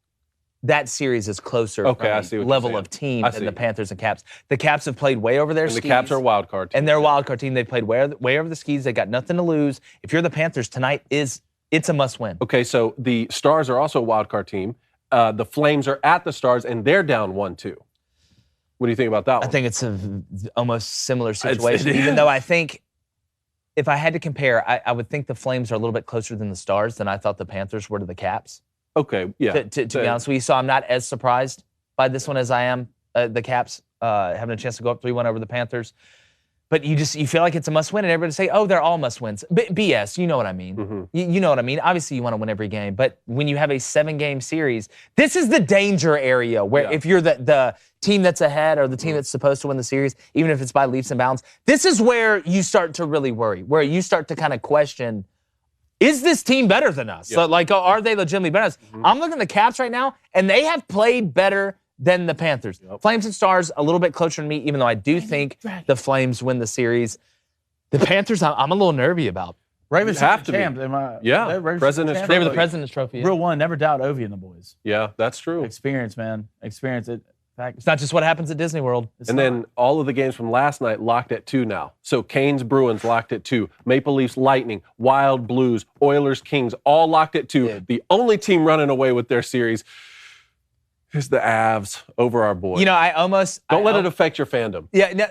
series is closer I see what level you're of team I than see. the Panthers and Caps. The Caps have played way over their skis. And the Caps are a wild card team. And they're a wild card team. They played way over the skis. They got nothing to lose. If you're the Panthers, tonight it's a must-win. Okay, so the Stars are also a wild card team. The Flames are at the Stars, and they're down 1-2. What do you think about that one? I think it's a almost similar situation, even though I think if I had to compare, I would think the Flames are a little bit closer than the Stars than I thought the Panthers were to the Caps. Okay, yeah. To be honest with you, so I'm not as surprised by this one as I am the Caps having a chance to go up 3-1 over the Panthers. But you feel like it's a must-win, and everybody say, oh, they're all must-wins. BS, you know what I mean. Mm-hmm. You know what I mean. Obviously, you want to win every game, but when you have a 7-game series, this is the danger area where if you're the team that's ahead or the team that's supposed to win the series, even if it's by leaps and bounds, this is where you start to really worry, where you start to kind of question, is this team better than us? So, like, are they legitimately better than us? I'm looking at the Caps right now, and they have played better than the Panthers. Flames and Stars, a little bit closer to me, even though I do think the Flames win the series. The Panthers, I'm a little nervy about. Regular have to be. champ. President's They were the President's Trophy. Yeah. Real one. Never doubt Ovi and the boys. Yeah, that's true. Experience, man. Experience. It's not just what happens at Disney World. And then all of the games from last night locked at 2 now. So Canes Bruins locked at 2. Maple Leafs Lightning, Wild Blues, Oilers Kings all locked at 2. Yeah. The only team running away with their series is the Avs over our boys. You know, I almost Don't let it affect your fandom. Yeah, no,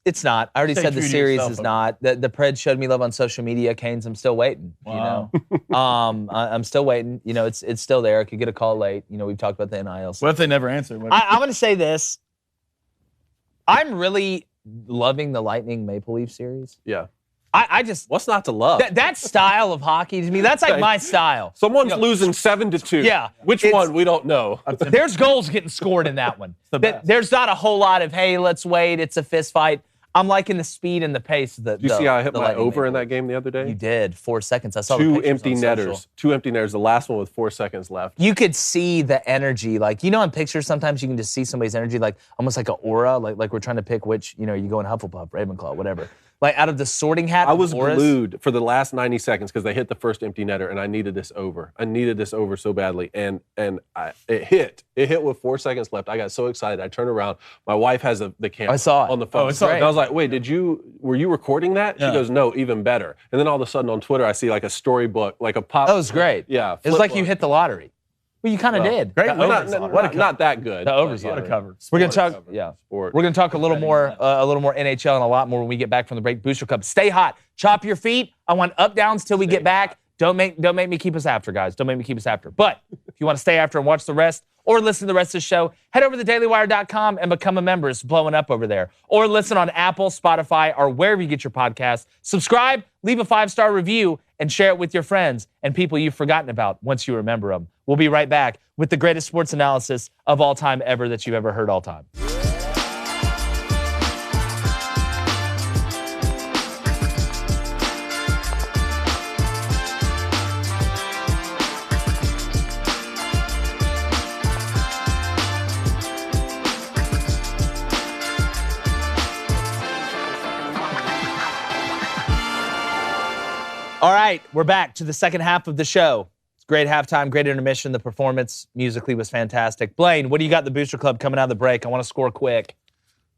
it's not. I already Stay said the true to series yourself, is okay. not. The Preds showed me love on social media. Canes, I'm still waiting. Wow. You know, I'm still waiting. You know, it's still there. I could get a call late. You know, we've talked about the NIL. What if they never answer? I'm going to say this. I'm really loving the Lightning Maple Leaf series. Yeah. I just What's not to love? that style of hockey to me. That's like my style. Someone's losing 7-2. Yeah. Which one? We don't know. There's goals getting scored in that one. There's not a whole lot of, hey, let's wait. It's a fist fight. I'm liking the speed and the pace. Did you see how I hit my Lightning over in Maple that game the other day? You did. 4 seconds. I saw the 2 pictures empty on social. netters. 2 empty netters. The last one with 4 seconds left. You could see the energy. Like, you know, in pictures, sometimes you can just see somebody's energy, like almost like an aura, like we're trying to pick which, you know, you go in Hufflepuff, Ravenclaw, whatever. Like out of the Sorting Hat. I was auras, glued for the last 90 seconds because they hit the first empty netter, and I needed this over. I needed this over so badly, and it hit. It hit with 4 seconds left. I got so excited. I turned around. My wife has the camera I saw it. on the phone. Oh, it's great. And I was like, wait, were you recording that? Yeah. She goes, no, even better. And then all of a sudden on Twitter, I see like a storybook, like a pop. That was great. Yeah. It was flip like you book. hit the lottery. Well, you kind of did. Great. Not that good. The overs but, lottery. What a cover. We're gonna Sport. talk. Yeah. Sport. We're going to talk a little more NHL and a lot more when we get back from the break. Booster Club, stay hot. Chop your feet. I want up downs till we get back. Don't make me keep us after, guys. Don't make me keep us after. But if you want to stay after and watch the rest or listen to the rest of the show, head over to thedailywire.com and become a member. It's blowing up over there. Or listen on Apple, Spotify, or wherever you get your podcasts. Subscribe, leave a 5-star review, and share it with your friends and people you've forgotten about once you remember them. We'll be right back with the greatest sports analysis of all time ever that you've ever heard all time. All right, we're back to the second half of the show. It's great halftime, great intermission. The performance musically was fantastic. Blaine, what do you got in the Booster Club coming out of the break? I want to score quick.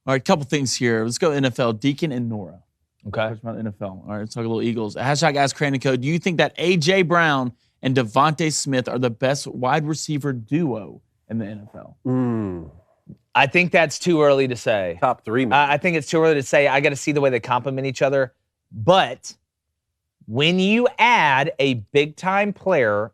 All right, couple things here. Let's go NFL. Deacon and Nora. Okay. Talk about NFL. All right, let's talk a little Eagles. Hashtag Ask Crain and Co. Do you think that A.J. Brown and Devontae Smith are the best wide receiver duo in the NFL? I think that's too early to say. Top 3, man. I think it's too early to say. I got to see the way they complement each other. But when you add a big-time player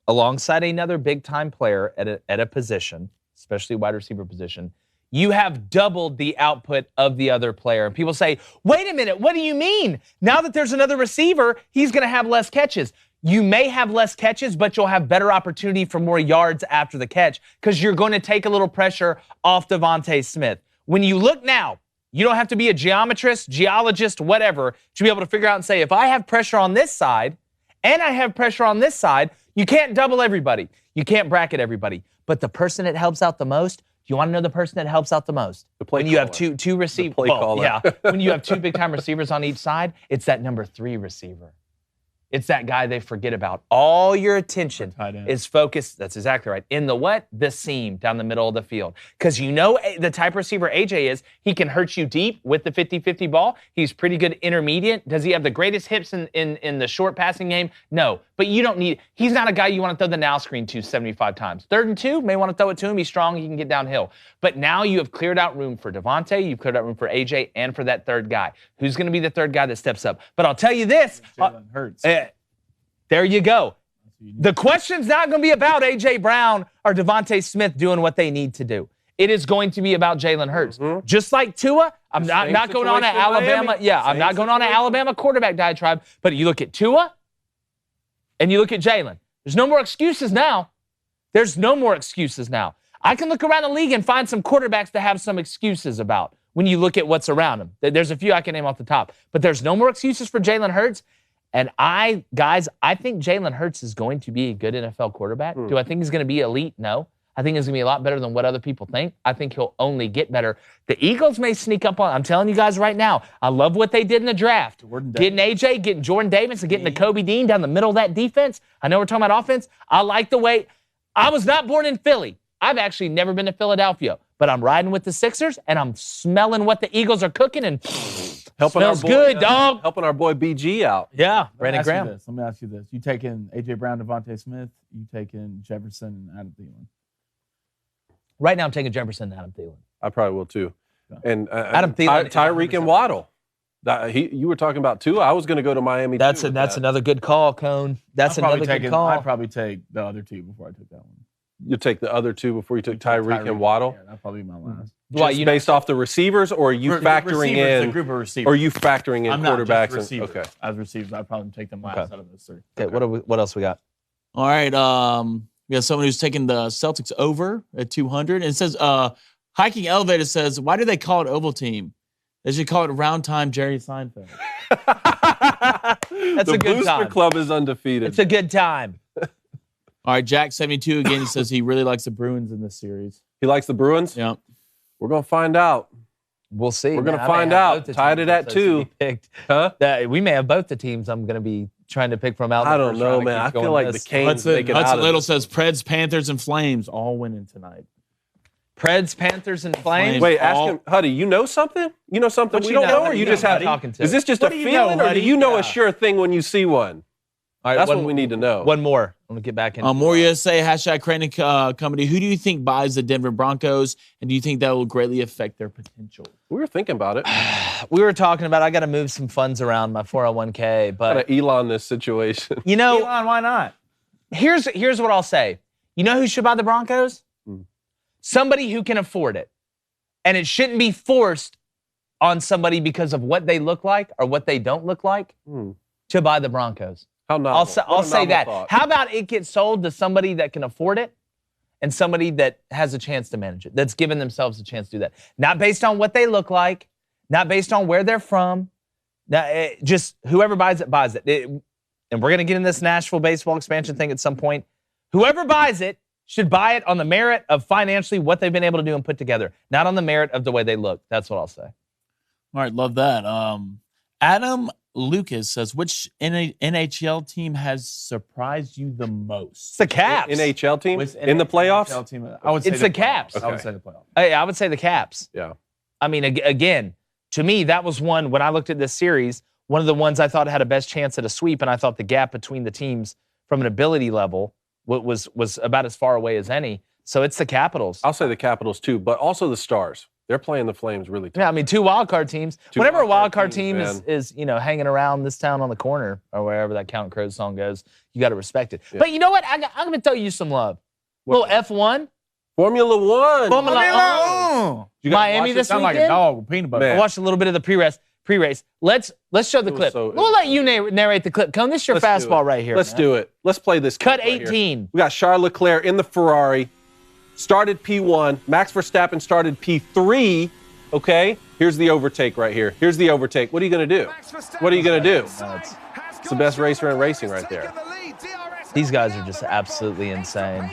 alongside another big-time player at a position, especially wide receiver position, you have doubled the output of the other player. And people say, wait a minute, what do you mean? Now that there's another receiver, he's going to have less catches. You may have less catches, but you'll have better opportunity for more yards after the catch because you're going to take a little pressure off Devontae Smith. When you look now, you don't have to be a geologist, whatever, to be able to figure out and say, if I have pressure on this side and I have pressure on this side, you can't double everybody. You can't bracket everybody. But the person that helps out the most, you want to know the person that helps out the most? The play when you have caller. two receivers. The play caller. Yeah. When you have 2 big-time receivers on each side, it's that number 3 receiver. It's that guy they forget about. All your attention Tight end. is focused, that's exactly right, in the what? The seam down the middle of the field. Because you know the type of receiver AJ is, he can hurt you deep with the 50-50 ball. He's pretty good intermediate. Does he have the greatest hips in the short passing game? No. But you don't need, he's not a guy you want to throw the now screen to 75 times. 3rd and 2, may want to throw it to him. He's strong, he can get downhill. But now you have cleared out room for Devontae, you've cleared out room for AJ, and for that 3rd guy. Who's going to be the 3rd guy that steps up? But I'll tell you this. Jalen Hurts. There you go. The question's not going to be about A.J. Brown or Devontae Smith doing what they need to do. It is going to be about Jalen Hurts. Just like Tua, I'm not going on an Alabama. Yeah, I'm not going on an Alabama quarterback diatribe. But you look at Tua and you look at Jalen. There's no more excuses now. There's no more excuses now. I can look around the league and find some quarterbacks to have some excuses about when you look at what's around them. There's a few I can name off the top. But there's no more excuses for Jalen Hurts. And I think Jalen Hurts is going to be a good NFL quarterback. Do I think he's going to be elite? No. I think he's going to be a lot better than what other people think. I think he'll only get better. The Eagles may sneak up on. I'm telling you guys right now, I love what they did in the draft. Getting AJ, getting Jordan Davis, and getting the Kobe Dean down the middle of that defense. I know we're talking about offense. I like the way. I was not born in Philly. I've actually never been to Philadelphia. But I'm riding with the Sixers, and I'm smelling what the Eagles are cooking, and smells good, dog. Helping our boy BG out. Yeah, Brandon Graham. Let me ask you this. You taking A.J. Brown, Devontae Smith, you taking Jefferson and Adam Thielen? Right now, I'm taking Jefferson and Adam Thielen. I probably will, too. And Adam Thielen, Tyreek and Waddle. You were talking about Tua. I was going to go to Miami, That's another good call, Cone. That's another good call. I'd probably take the other two before I took that one. You take the other two before you took Tyreek and Waddle? Yeah, that'd probably be my last. Just based off the receivers, or are you factoring in the group of receivers? Or are you factoring in quarterbacks? Okay. As receivers, I'd probably take them last out of those three. Okay, what else we got? All right. We got someone who's taking the Celtics over at 200. And it says, Hiking Elevator says, why do they call it Oval Team? They should call it Round Time Jerry Seinfeld. That's a good time. The Booster Club is undefeated. It's a good time. All right, Jack72 again says he really likes the Bruins in this series. He likes the Bruins? Yeah. We're going to find out. We'll see. We're going to find out. Tied it at 2. Huh? We may have both the teams I'm going to be trying to pick from out. I don't know, man. I feel like the Canes make it out of Hudson Little says Preds, Panthers, and Flames all winning tonight. Preds, Panthers, and Flames. Wait, ask him, Huddy, you know something? You know something we don't know, or you just have talking to? Is this just a feeling, or do you know a sure thing when you see one? All right, that's what we need to know. One more. I'm going to get back in. More USA, #Crain Company. Who do you think buys the Denver Broncos, and do you think that will greatly affect their potential? We were thinking about it. We were talking about I got to move some funds around my 401k, but got to Elon this situation. You know, Elon, why not? Here's what I'll say. You know who should buy the Broncos? Somebody who can afford it. And it shouldn't be forced on somebody because of what they look like or what they don't look like to buy the Broncos. How novel. I'll say that. Thought. How about it gets sold to somebody that can afford it and somebody that has a chance to manage it, that's given themselves a chance to do that. Not based on what they look like, not based on where they're from. Just whoever buys it, buys it. And we're going to get in this Nashville baseball expansion thing at some point. Whoever buys it should buy it on the merit of financially what they've been able to do and put together, not on the merit of the way they look. That's what I'll say. All right, love that. Adam Lucas says, which NHL team has surprised you the most? It's the Caps. NHL team? In the playoffs? I would say it's the Caps. Okay. I would say the playoffs. I would say the Caps. Yeah. I mean, again, to me, that was one, when I looked at this series, one of the ones I thought had a best chance at a sweep, and I thought the gap between the teams from an ability level was about as far away as any. So it's the Capitals. I'll say the Capitals too, but also the Stars. They're playing the Flames really tough. Yeah, I mean, 2 wild card teams. Whenever a wild card team is hanging around this town on the corner or wherever that Count Crows song goes, you got to respect it. Yeah. But you know what? I'm going to throw you some love. Little F1. Formula One. Miami this weekend. Like a dog with peanut butter. I watched a little bit of the pre-race. Let's show the clip. We'll let you narrate the clip. Come, this is your fastball right here. Let's do it. Let's play this. Cut 18. We got Charles Leclerc in the Ferrari. Started P1. Max Verstappen started P3. Okay? Here's the overtake right here. Here's the overtake. What are you going to do? What are you going to do? It's the best racer in racing right there. These guys are just absolutely insane.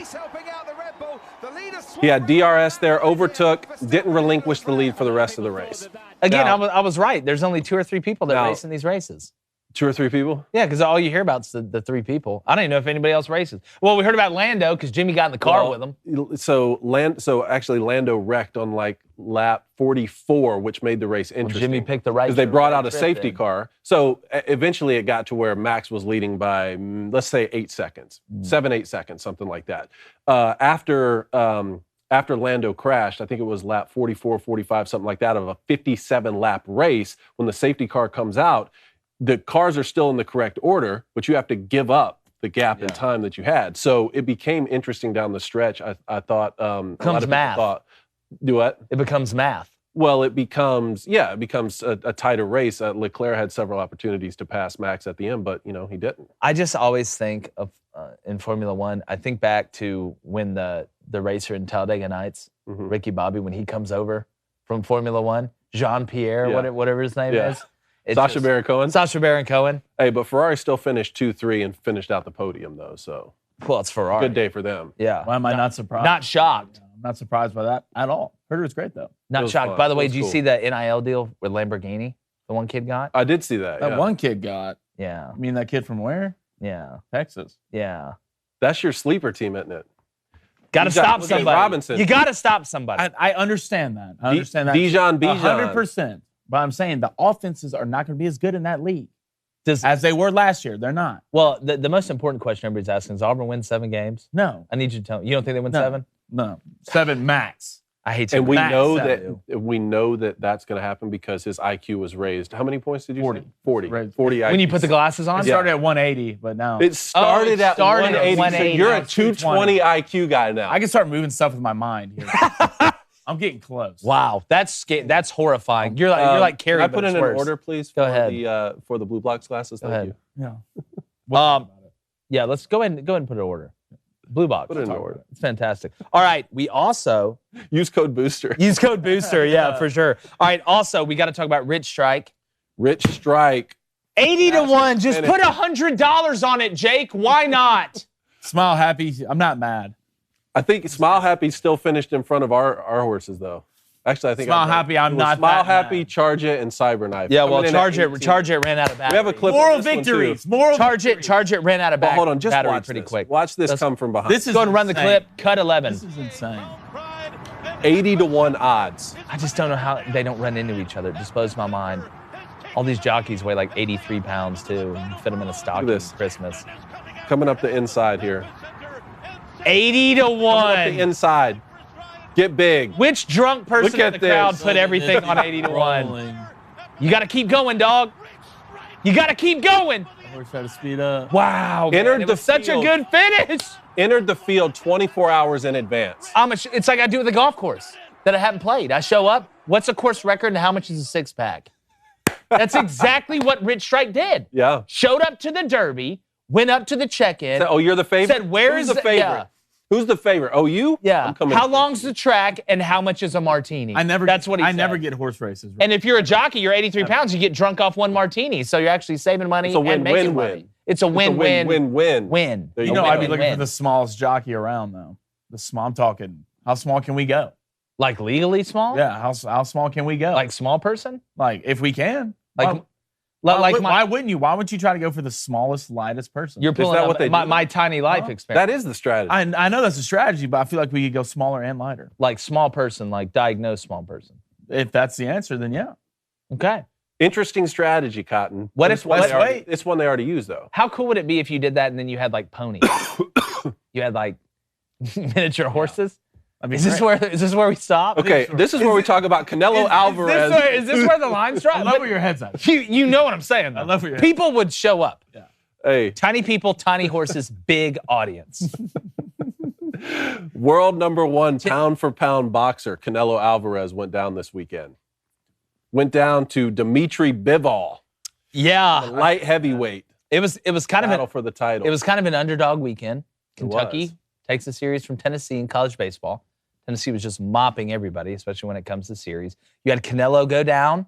He had DRS there, overtook, didn't relinquish the lead for the rest of the race. Again, I was right. There's only 2 or 3 people that race in these races. 2 or 3 people? Yeah, because all you hear about is the 3 people. I don't even know if anybody else races. Well, we heard about Lando because Jimmy got in the car with him. So actually Lando wrecked on like lap 44, which made the race interesting. Jimmy picked the right. Because they brought out a safety car. So eventually it got to where Max was leading by, let's say, 8 seconds, 7-8 seconds, something like that. After Lando crashed, I think it was lap 44, 45, something like that, of a 57-lap race, when the safety car comes out, the cars are still in the correct order, but you have to give up the gap in time that you had. So it became interesting down the stretch. I thought a lot of people thought, do what? It becomes math. Well, it becomes a tighter race. Leclerc had several opportunities to pass Max at the end, but he didn't. I just always think of in Formula One. I think back to when the racer in Talladega Nights, Ricky Bobby, when he comes over from Formula One, Jean-Pierre, whatever his name is. Sasha Baron Cohen? Sasha Baron Cohen. Hey, but Ferrari still finished 2-3 and finished out the podium, though, so. Well, it's Ferrari. Good day for them. Yeah. Why am I not surprised? Not shocked. I'm not surprised by that at all. Heard it was great, though. Not shocked. Fun. By the way, It was did you cool. see the NIL deal with Lamborghini? The one kid got? I did see that. That yeah. one kid got. Yeah. I mean, that kid from where? Yeah. Texas. Yeah. That's your sleeper team, isn't it? Got to stop look at somebody. Robinson. You got to stop somebody. I understand that. I understand that. Bijan. 100%. But I'm saying the offenses are not going to be as good in that league as they were last year. They're not. Well, the most important question everybody's asking is Auburn win 7 games? No. I need you to tell me. You don't think they win No. 7? No. 7 max. I hate to. And we Max know seven. that that's going to happen because his IQ was raised. How many points did you 40. say? 40. Raised. 40 IQ. When you put the glasses on? It started at 180, but now It started, it started at at 180. 180. So you're Now a it's 220 IQ guy now. I can start moving stuff with my mind here. I'm getting close. Wow, that's horrifying. You're like Carrie. Can I but put it's in worse. an order, please? Go ahead. For the Blue Blocks glasses. Go Thank ahead. you. Yeah. Yeah, let's go ahead and put it in order. Blue box. Put it in order. It's fantastic. All right, we also Use code Booster. use code Booster. Yeah, for sure. All right. Also, we got to talk about Rich Strike. Rich Strike. 80 to 1. Just minute. put $100 on it, Jake. Why not? Smile happy. I'm not mad. I think Smile Happy still finished in front of our horses, though. Actually, I think Smile Happy, I'm it was not Smile that Happy, mad. Charge It, and Cyberknife. Yeah, well, Coming in at Charge 18. It ran out of battery. We have a clip Moral of this one, too. victories. Moral Charge It ran out of But battery. hold on, just battery watch pretty this. quick. Watch this Let's- come from behind. This is Go and run the insane. clip. Cut 11. This is insane. 80 to 1 odds. I just don't know how they don't run into each other. It just blows my mind. All these jockeys weigh like 83 pounds too. And fit them in a stocking this. for Christmas. Coming up the inside here. 80 to Coming up the 1. inside. Get big. Which drunk person Look in at the crowd this. put everything on 80 to 1? Rolling. You got to keep going, dog. You got to keep going. We're trying to speed up. Wow. Entered Man, it the was such a field. good finish. Entered the field 24 hours in advance. It's like I do with the golf course that I haven't played. I show up. What's a course record and how much is a 6-pack? That's exactly what Rich Strike did. Yeah. Showed up to the Derby, went up to the check-in. Oh, you're the favorite? Said, where Who's is the favorite? yeah. Who's the favorite? Oh, you? Yeah. I'm coming. How long's the track and how much is a martini? That's what he I said. never get horse races. And if you're a jockey, you're 83 pounds, you get drunk off 1 martini. So you're actually saving money It's a and making win-win-win. money. It's a win-win. Win-win. Win. There you you know, go. I'd be looking Win. for the smallest jockey around, though. I'm talking, how small can we go? Like legally small? Yeah, how small can we go? Like small person? Like if we can. Like, Why wouldn't you? Why wouldn't you try to go for the smallest, lightest person? you're pulling that up what they do? my tiny life Huh? experience. That is the strategy. I know that's a strategy, but I feel like we could go smaller and lighter. Like small person, like diagnosed small person. If that's the answer, then yeah. Okay. Interesting strategy, Cotton. What It's if- one let's they already- wait. It's one they already use, though. How cool would it be if you did that and then you had like ponies? You had like miniature horses? I mean, Is this where we stop? Okay, this is where we talk about Canelo Alvarez. Is this where the lines drop? I love where your head's at. You know what I'm saying. Though. I love where your People would show up. Hey, Tiny people, tiny horses, big audience. world #1 pound for pound boxer Canelo Alvarez went down this weekend. Went down to Dmitry Bivol, Yeah, light heavyweight. it was kind of Battle for the title. it was kind of an underdog weekend. Kentucky was. takes a series from Tennessee in college baseball. Tennessee was just mopping everybody, especially when it comes to series. You had Canelo go down,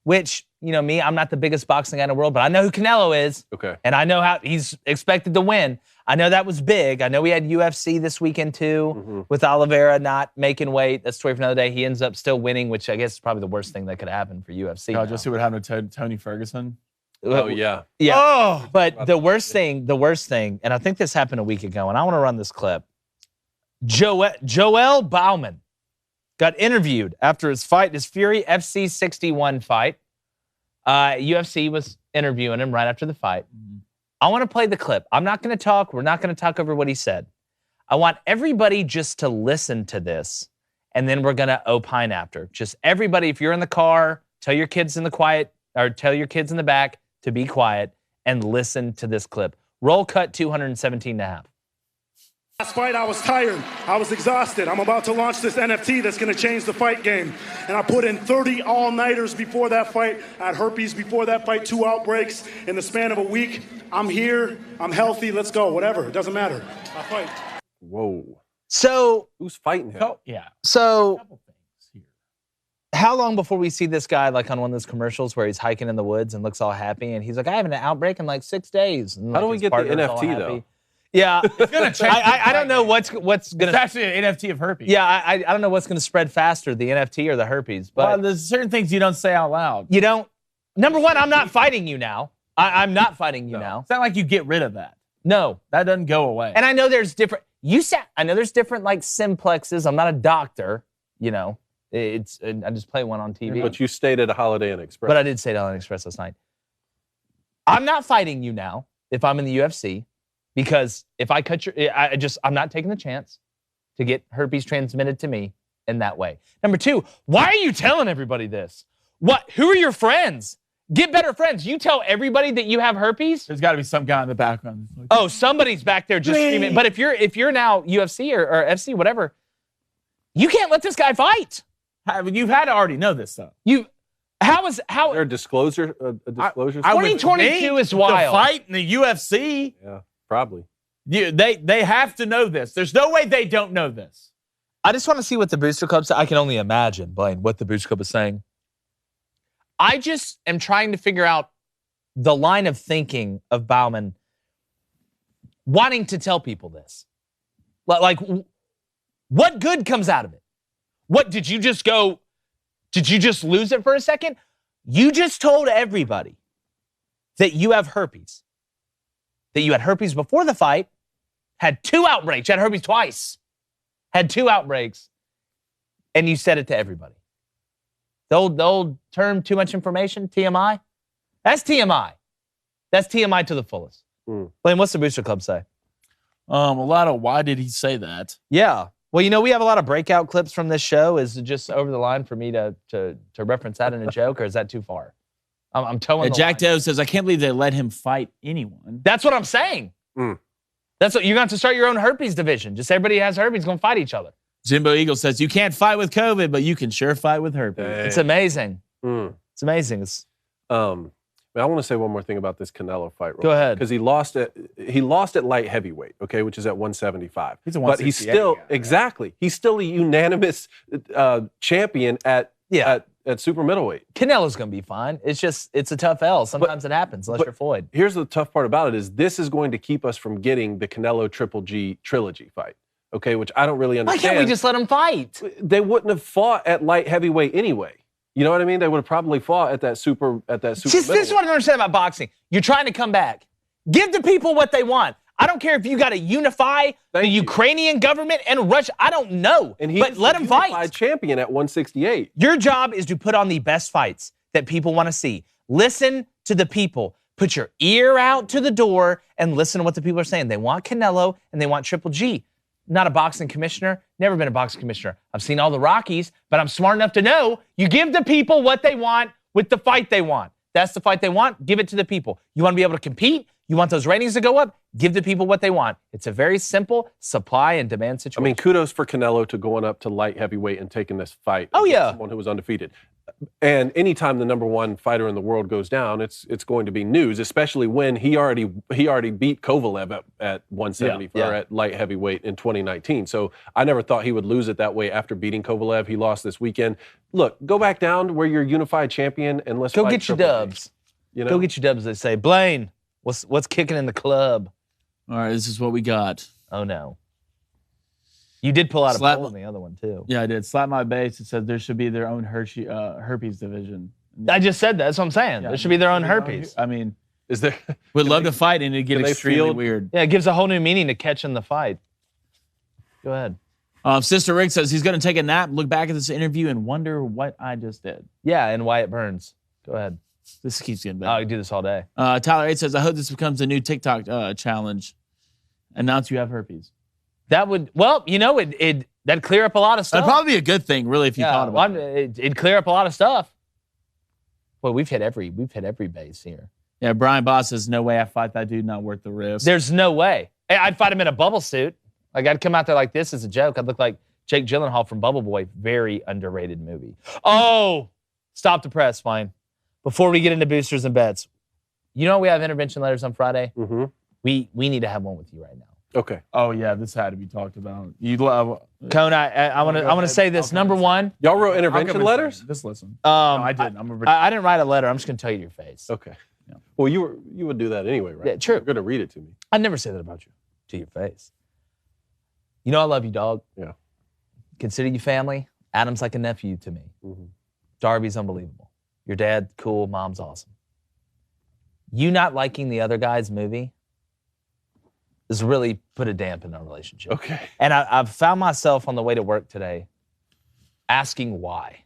which, you know me, I'm not the biggest boxing guy in the world, but I know who Canelo is. Okay. And I know how he's expected to win. I know that was big. I know we had UFC this weekend too, with Oliveira not making weight. That's a story for another day. He ends up still winning, which I guess is probably the worst thing that could happen for UFC. God, now. just see what happened to Tony Ferguson. Oh yeah. Yeah. Oh, But the worst thing, and I think this happened a week ago, and I want to run this clip. Joel Bauman got interviewed after his fight, his Fury FC 61 fight. UFC was interviewing him right after the fight. I want to play the clip. I'm not going to talk. We're not going to talk over what he said. I want everybody just to listen to this, and then we're going to opine after. Just everybody, if you're in the car, tell your kids in the back to be quiet and listen to this clip. Roll cut 217.5. Last fight, I was tired. I was exhausted. I'm about to launch this NFT that's going to change the fight game. And I put in 30 all-nighters before that fight. I had herpes before that fight, 2 outbreaks in the span of a week. I'm here. I'm healthy. Let's go. Whatever. It doesn't matter. I fight. Whoa. So, Who's fighting him? oh yeah. so Couple things here. How long before we see this guy like on one of those commercials where he's hiking in the woods and looks all happy and he's like, I have an outbreak in like 6 days. And, How like, do we his get the partner's all NFT happy. though? Yeah, It's gonna change. I don't know what's It's gonna. actually an NFT of herpes. Yeah, I don't know what's gonna spread faster, the NFT or the herpes. But Well, there's certain things you don't say out loud. you don't. Number one, I'm not fighting you now. I'm not fighting you now. It's not like you get rid of that. No, That doesn't go away. and I know there's different. I know there's different like simplexes. I'm not a doctor. You know, I just play one on TV. But you stayed at a Holiday Inn Express. But I did say to Holiday Express last night. I'm not fighting you now if I'm in the UFC because if I cut I'm not taking the chance to get herpes transmitted to me in that way. Number two, why are you telling everybody this? What? Who are your friends? Get better friends. You tell everybody that you have herpes? There's got to be some guy in the background. That's like, Oh, somebody's back there just screaming. But if you're now UFC or FC, whatever, you can't let this guy fight. you've had to already know this stuff. Is there a disclosure? A disclosure? 2022 is wild. The fight in the UFC, Yeah, probably. they have to know this. There's no way they don't know this. I just want to see what the Booster Club says. I can only imagine, Blaine, what the Booster Club is saying. I just am trying to figure out the line of thinking of Bauman wanting to tell people this. Like, what good comes out of it? What, did you just lose it for a second? You just told everybody that you have herpes. That you had herpes before the fight, had 2 outbreaks. You had herpes twice. Had 2 outbreaks. And you said it to everybody. The old term, too much information, TMI. That's TMI. That's TMI to the fullest. Blaine, what's the Booster Club say? A lot of why did he say that? Yeah. Well, you know, we have a lot of breakout clips from this show. Is it just over the line for me to reference that in a joke, or is that too far? I'm towing the Jack line. Dove says, I can't believe they let him fight anyone. That's what I'm saying. That's what you're going to have to start your own herpes division. Just everybody has herpes going to fight each other. Jimbo Eagle says, you can't fight with COVID, but you can sure fight with herpes. It's amazing. It's amazing. I want to say one more thing about this Canelo fight. Go ahead. Because he lost at light heavyweight, okay, which is at 175. He's a but he's 168 still guy, right? exactly. He's still a unanimous champion at super middleweight. Canelo's going to be fine. It's a tough L. Sometimes it happens, unless you're Floyd. Here's the tough part about it is this is going to keep us from getting the Canelo Triple G trilogy fight, okay, which I don't really Why understand. can't we just let him fight? They wouldn't have fought at light heavyweight anyway. You know what I mean? They would have probably fought at that super This is what I middleweight. don't understand about boxing. You're trying to come back. Give the people what they want. I don't care if you got to unify the Thank you. Ukrainian government and Russia. I don't know. But let him fight. Champion at 168. Your job is to put on the best fights that people want to see. Listen to the people. Put your ear out to the door and listen to what the people are saying. They want Canelo and they want Triple G. Not a boxing commissioner. Never been a boxing commissioner. I've seen all the Rockies, but I'm smart enough to know you give the people what they want with the fight they want. That's the fight they want. Give it to the people. You want to be able to compete? You want those ratings to go up? Give the people what they want. It's a very simple supply and demand situation. I mean, kudos for Canelo to going up to light heavyweight and taking this fight. Oh, against yeah. Someone who was undefeated. And anytime the number one fighter in the world goes down, it's going to be news, especially when he already beat Kovalev at 170 or at light heavyweight in 2019. So I never thought he would lose it that way after beating Kovalev. He lost this weekend. Look, go back down to where you're unified champion and let's go fight get your Triple G. dubs. You know? Go get your dubs, they say. Blaine, what's kicking in the club? All right, this is what we got. Oh, no. You did pull out a Slap- poll in the other one, too. Yeah, I did. Slap my base. It said there should be their own herpes division. I just said that. That's what I'm saying. Yeah, there should be their own herpes. I mean, Is there? would love to fight and it'd get can they extremely field- weird. Yeah, it gives a whole new meaning to catching the fight. Go ahead. Sister Rick says he's going to take a nap, look back at this interview, and wonder what I just did. Yeah, and why it burns. Go ahead. This keeps getting I better. could do this all day. Tyler 8 says, I hope this becomes a new TikTok challenge. Announce you have herpes. That would, well, you know, that'd clear up a lot of stuff. That'd probably be a good thing, really, if you thought about it. It'd clear up a lot of stuff. Well, we've hit every base here. Yeah, Brian Boss says, no way I fight that dude, not worth the risk. There's no way. I'd fight him in a bubble suit. Like, I'd come out there like this as a joke. I'd look like Jake Gyllenhaal from Bubble Boy. Very underrated movie. Oh, stop the press, fine. Before we get into boosters and bets, you know we have intervention letters on Friday? Mm-hmm. We need to have one with you right now. Okay. Oh yeah, this had to be talked about. You love. Cone, I want to say this. Number one, Y'all wrote intervention letters? Just listen. No, I didn't. I didn't write a letter. I'm just going to tell you your face. Okay. Yeah. Well, you would do that anyway, right? Yeah, true. You're going to read it to me. I'd never say that about you to your face. You know I love you, dog. Yeah. Consider you family. Adam's like a nephew to me. Mm-hmm. Darby's unbelievable. Your dad, cool. Mom's awesome. You not liking the other guy's movie has really put a damp in our relationship. Okay. And I've found myself on the way to work today asking why.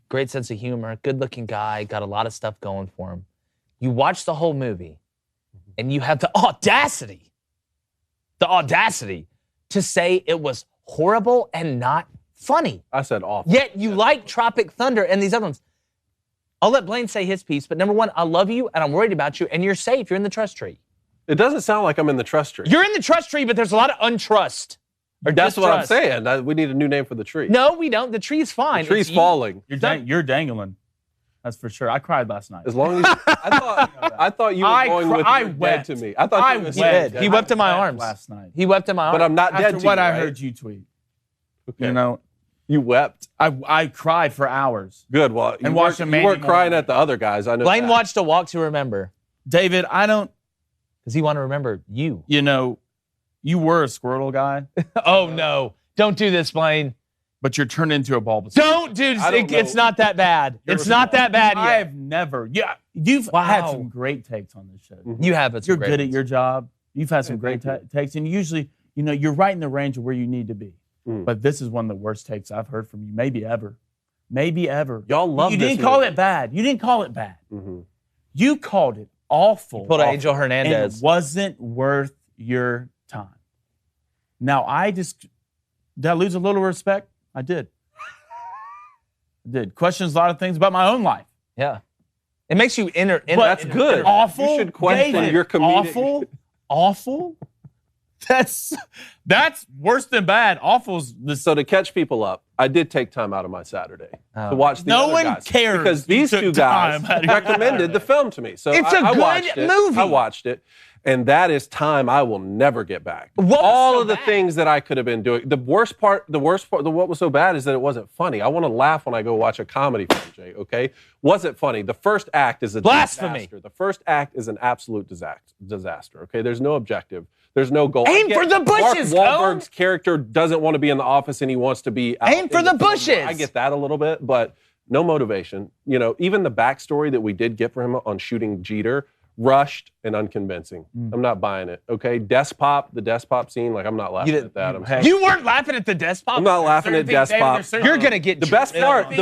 Great sense of humor, good-looking guy, got a lot of stuff going for him. You watch the whole movie, and you have the audacity to say it was horrible and not funny. I said awful. Yet you like Tropic Thunder and these other ones. I'll let Blaine say his piece, but number one, I love you, and I'm worried about you, and you're safe. You're in the trust tree. It doesn't sound like I'm in the trust tree. You're in the trust tree, but there's a lot of untrust. Or That's what I'm distrust. saying. We need a new name for the tree. No, we don't. The tree's fine. The tree's It's falling. You're dangling. That's for sure. I cried last night. As long as I thought you were going with I you're dead wept. to me. I thought you were He did. He wept in my wept arms last night. He wept in my arms. But I'm not dead After to what you, I right? heard you tweet. Okay. You know, You wept. I cried for hours. Good. Well, And you watched weren't, a you weren't Mandy crying Moore. at the other guys. I know. Blaine that. watched A Walk to Remember David, I don't, because he wanted to remember you. you know, you were a Squirtle guy, Oh, no. Don't do this, Blaine. but you're turned into a Bulbasaur. Don't do this. I don't It's know. not that bad. It's not that bad I yet. have never. Yeah, you've Wow. had some great takes on this show. You have it. You're good at your job. You've had some great takes, and usually, you know, you're right in the range of where you need to be. Mm. But this is one of the worst takes I've heard from you, maybe ever. Maybe ever. Y'all love You this didn't call movie. it bad. You didn't call it bad. Mhm. You called it awful. Pulled an awful, Angel Hernandez. And it wasn't worth your time. Now, did I lose a little respect? I did. I did. Questions a lot of things about my own life. Yeah. It makes you But That's good. Awful. You should question David, your comedic. Awful. That's worse than bad. Awful's the So to catch people up, I did take time out of my Saturday Oh. to watch the No other one guys. cares because you these took two guys time out of your recommended the film to me. So It's a I good watched it. movie. I watched it, and that is time I will never get back. What was All so of the bad? things that I could have been doing. The worst part, what was so bad is that it wasn't funny. I want to laugh when I go watch a comedy film, Jay. Okay, wasn't funny. The first act is a Blasphemy. disaster. The first act is an absolute disaster. Okay, there's no objective. There's no goal. Aim I get for the bushes, Mark Wahlberg's character doesn't want to be in the office and he wants to be out Aim for in the film more. bushes. I get that a little bit, but no motivation. You know, even the backstory that we did get for him on shooting Jeter, rushed and unconvincing. I'm not buying it. Okay, the Despop scene, like I'm not laughing at that. I'm sorry. You weren't laughing at the Despop? I'm not laughing at Despop. You're going to get The best part, the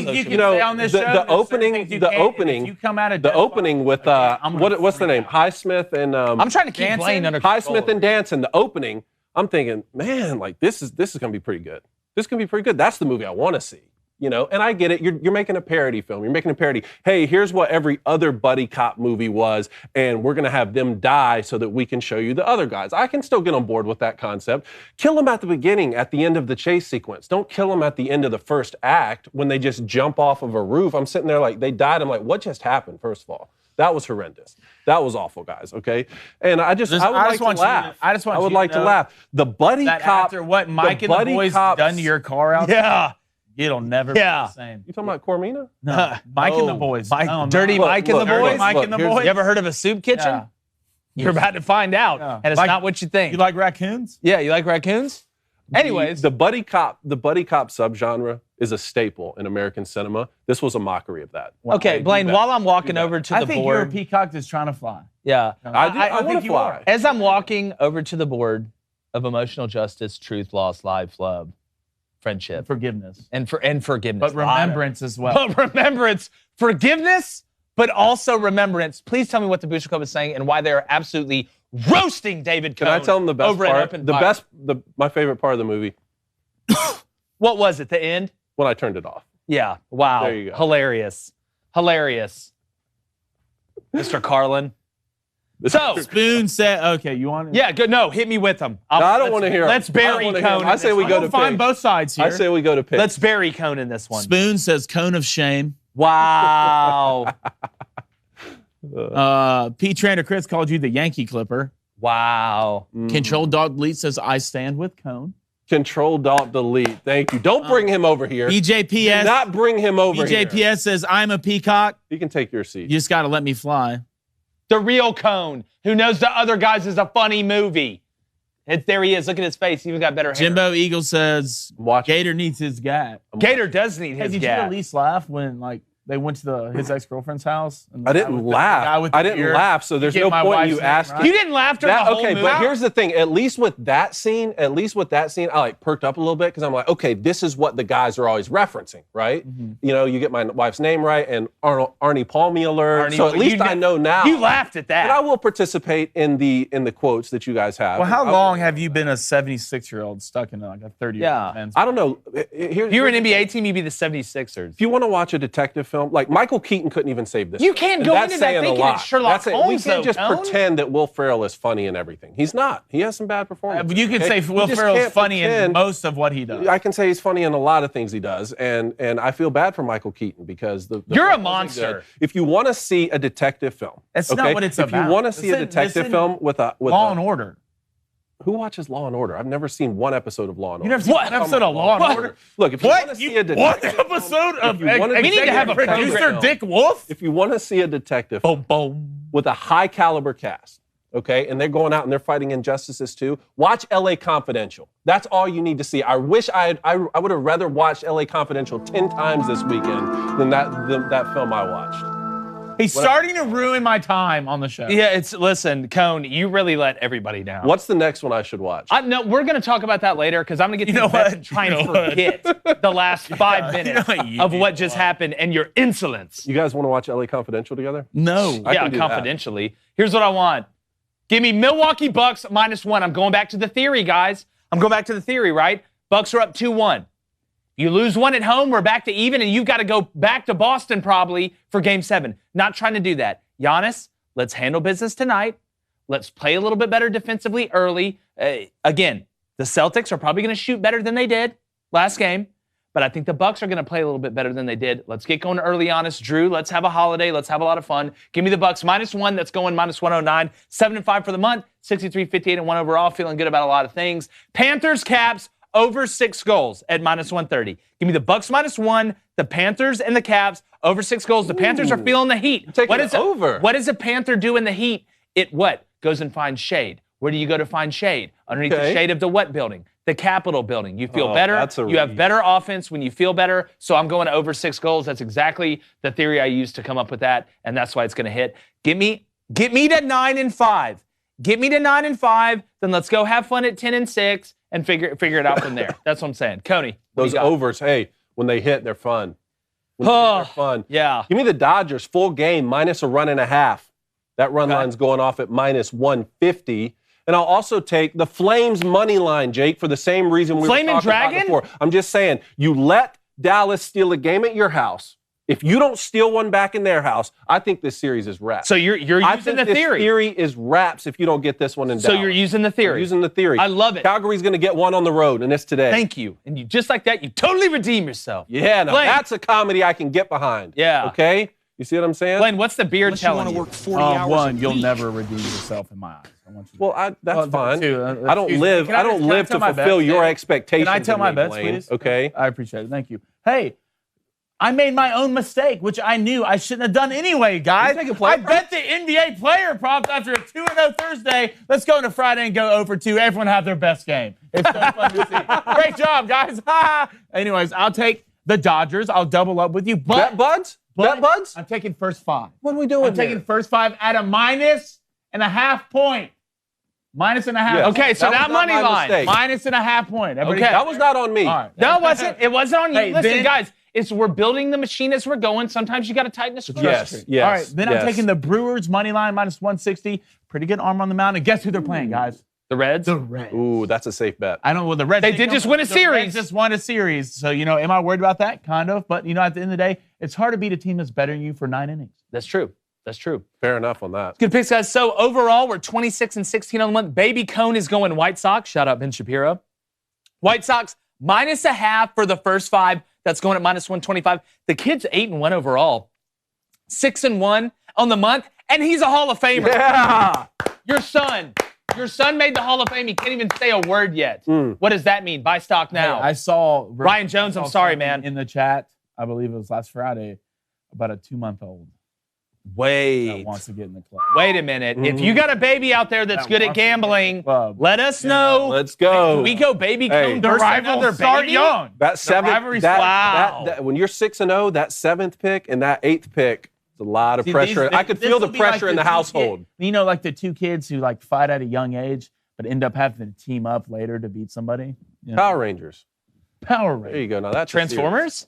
opening with what's the name? Highsmith and I'm trying to keep Blaine under control. Highsmith and Danson. The opening, I'm thinking, man, like this is gonna be pretty good. This is gonna be pretty good. That's the movie I want to see. You know, and I get it. You're making a parody film. You're making a parody. Hey, here's what every other buddy cop movie was, and we're gonna have them die so that we can show you the other guys. I can still get on board with that concept. Kill them at the beginning, at the end of the chase sequence. Don't kill them at the end of the first act when they just jump off of a roof. I'm sitting there like they died. I'm like, what just happened? First of all, that was horrendous. That was awful, guys. Okay, and I would like to laugh. I would like to laugh. The buddy that cop. after what Mike and the boys cops- done to your car out Yeah. it'll never be Yeah. the same. You talking about Cormina? No, Mike and the boys. Dirty Mike and the Dirty boys? Mike and the Look, boys. You ever heard of a soup kitchen? Yeah. You're about to find out, Yeah. and it's Like- not what you think. You like raccoons? Yeah, you like raccoons? Anyways, the buddy cop subgenre is a staple in American cinema. This was a mockery of that. okay, Blaine, while I'm walking over to I the think you're a board, peacock that's trying to fly. yeah, I want think to you fly. are. as I'm walking over to the board of emotional justice, truth, loss, life, love, friendship, Forgiveness. and forgiveness, But remembrance as well. But remembrance, forgiveness, but also remembrance. Please tell me what the Booster Club is saying and why they are absolutely roasting David Cohn. Can I tell them the best over at part? Open The Fire. best, my favorite part of the movie What was it? The end? when I turned it off. Yeah. Wow. There you go. Hilarious. Mr. Carlin. So, Spoon said, okay, you want yeah, good. No, hit me with them. No, I don't want to hear. Let's bury Cohn. I say we go to find picks. both sides here. I say we go to picks. Let's bury Cohn in this one. Spoon says cone of shame. Wow. P. Trainer Chris called you the Yankee Clipper. Wow. Control.delete says, I stand with Cone. Control.delete. Thank you. Don't bring him over here. BJPS. Do not bring him over here. BJPS says, I'm a peacock. You can take your seat. You just got to let me fly. The real Cone, who knows the other guys is a funny movie. There he is. Look at his face. He even got better hair. Jimbo Eagle says, Watch Gator needs his gat. Gator does need his Did you gat. at least laugh when they went to his ex-girlfriend's house? And I didn't laugh. I didn't laugh, so there's no point in you asking. You didn't laugh during the whole okay, movie? but here's the thing. At least with that scene, I like perked up a little bit because I'm like, okay, this is what the guys are always referencing, right? Mm-hmm. You know, you get my wife's name right and Arnie Palmy alert. So at least I know now. You laughed at that. And I will participate in the quotes that you guys have. Well, how long have you been a 76-year-old stuck in like a 30-year-old man's? I don't know. If you were an NBA team, you'd be the 76ers. If you want to watch a detective film, like Michael Keaton couldn't even save this. You can't go into that thinking it's Sherlock Holmes. We can't just Cone. pretend that Will Ferrell is funny and everything. He's not. He has some bad performances. You can say Will Ferrell's funny in most of what he does. I can say he's funny in a lot of things he does, and I feel bad for Michael Keaton because the You're a film wasn't monster. good. If you want to see a detective film, That's not what it's if about. you want to see a detective film with Law and Order. Who watches Law and Order? I've never seen one episode of Law and Order. You never seen one episode of Law and Order? Look, if you want to see a detective, One episode of we need to have a producer Dick Wolf? if you want to see a detective with a high caliber cast, okay, and they're going out and they're fighting injustices too, watch LA Confidential. That's all you need to see. I wish I would have rather watched LA Confidential 10 times this weekend than that film I watched. He's starting to ruin my time on the show. Yeah, listen, Cone, you really let everybody down. What's the next one I should watch? No, we're going to talk about that later because I'm going to get to bed and try and forget the last 5 minutes of what just happened and your insolence. You guys want to watch LA Confidential together? No. Yeah, confidentially. Here's what I want. Give me Milwaukee Bucks -1. I'm going back to the theory, guys. I'm going back to the theory, right? Bucks are up 2-1. You lose one at home, we're back to even, and you've got to go back to Boston probably for Game 7. Not trying to do that. Giannis, let's handle business tonight. Let's play a little bit better defensively early. Again, the Celtics are probably going to shoot better than they did last game, but I think the Bucks are going to play a little bit better than they did. Let's get going early, Giannis. Drew, let's have a holiday. Let's have a lot of fun. Give me the Bucks -1. That's going -109. 7-5 for the month. 63, 58, and 1 overall. Feeling good about a lot of things. Panthers, Caps. Over 6 goals at -130. Give me the Bucks -1, the Panthers and the Caps over 6 goals. The Panthers are feeling the heat. What is over? What does a Panther do in the heat? It goes and finds shade. Where do you go to find shade? Underneath the shade of the what building? The Capitol building. You feel better. You have better offense when you feel better. So I'm going to over 6 goals. That's exactly the theory I used to come up with that, and that's why it's going to hit. Get me to 9-5. Get me to 9-5. Then let's go have fun at 10-6. And figure it out from there. That's what I'm saying. Coney, those overs, hey, when they hit, they're fun. They're fun. Yeah. Give me the Dodgers, full game, minus a run and a half. That run line's going off at -150. And I'll also take the Flames money line, Jake, for the same reason we were talking about before. I'm just saying, you let Dallas steal a game at your house. If you don't steal one back in their house, I think this series is wraps. So you're using the theory. This theory is wraps if you don't get this one in Dallas. So you're using the theory. I'm using the theory. I love it. Calgary's going to get one on the road, and it's today. Thank you. And you just like that, you totally redeem yourself. Yeah, now Blain. that's a comedy I can get behind. Yeah. Okay? You see what I'm saying? Blain, what's the beard Unless you telling want to you? work 40 hours One, a you'll week. never redeem yourself in my eyes. I want you to. Well, that's fine. Two, I don't excuse me. live. Can I don't can live tell to my fulfill bets? your expectations. Can I tell of my me, bets, Blain, please? Okay. I appreciate it. Thank you. Hey, I made my own mistake, which I knew I shouldn't have done anyway, guys. You taking player I bet the NBA player props after a 2-0 Thursday. Let's go into Friday and go over 2. Everyone have their best game. It's so fun to see. Great job, guys. Anyways, I'll take the Dodgers. I'll double up with you. Bet buds? Bet buds? I'm taking first 5. What are we doing I'm taking first 5 at a -1.5 point. -1.5. Yes. Okay, so That now was not money my line. mistake. -1.5 point. Everybody Okay. That was not on me. All right. No, it wasn't. It wasn't on you. Hey, Listen, then- guys, we're building the machine as we're going. Sometimes you got to tighten the screws. Yes. Yes. All right, then yes. I'm taking the Brewers money line -160. Pretty good arm on the mound. And guess who they're playing, guys? The Reds? The Reds. Ooh, that's a safe bet. I don't know. Well, the Reds. They did just win a the series. Reds just won a series. So, am I worried about that? Kind of. But, at the end of the day, it's hard to beat a team that's better than you for 9 innings. That's true. That's true. Fair enough on that. Good picks, guys. So overall, we're 26-16 on the month. Baby Cone is going White Sox. Shout out Ben Shapiro. White Sox -0.5 for the first 5. That's going at -125. The kid's 8-1 overall. 6-1 on the month. And he's a Hall of Famer. Yeah. Your son, Your son made the Hall of Fame. He can't even say a word yet. What does that mean? Buy stock now. I saw Ryan Jones, I'm sorry, man. In the chat, I believe it was last Friday, about a 2-month-old that Wait. wants to get in the club. Wait a minute. If you got a baby out there that's good at gambling, let us know. Let's go. We go baby cone The versus rivals another start baby? young. That seventh, rivalry's wow. that, when you're 6-0, that 7th pick and that 8th pick, it's a lot of See, pressure. I could this feel the will be like pressure in the two household. you know, like the two kids who like fight at a young age, but end up having to team up later to beat somebody. You know? Power Rangers. Power There Rangers. you go. Now that's Transformers?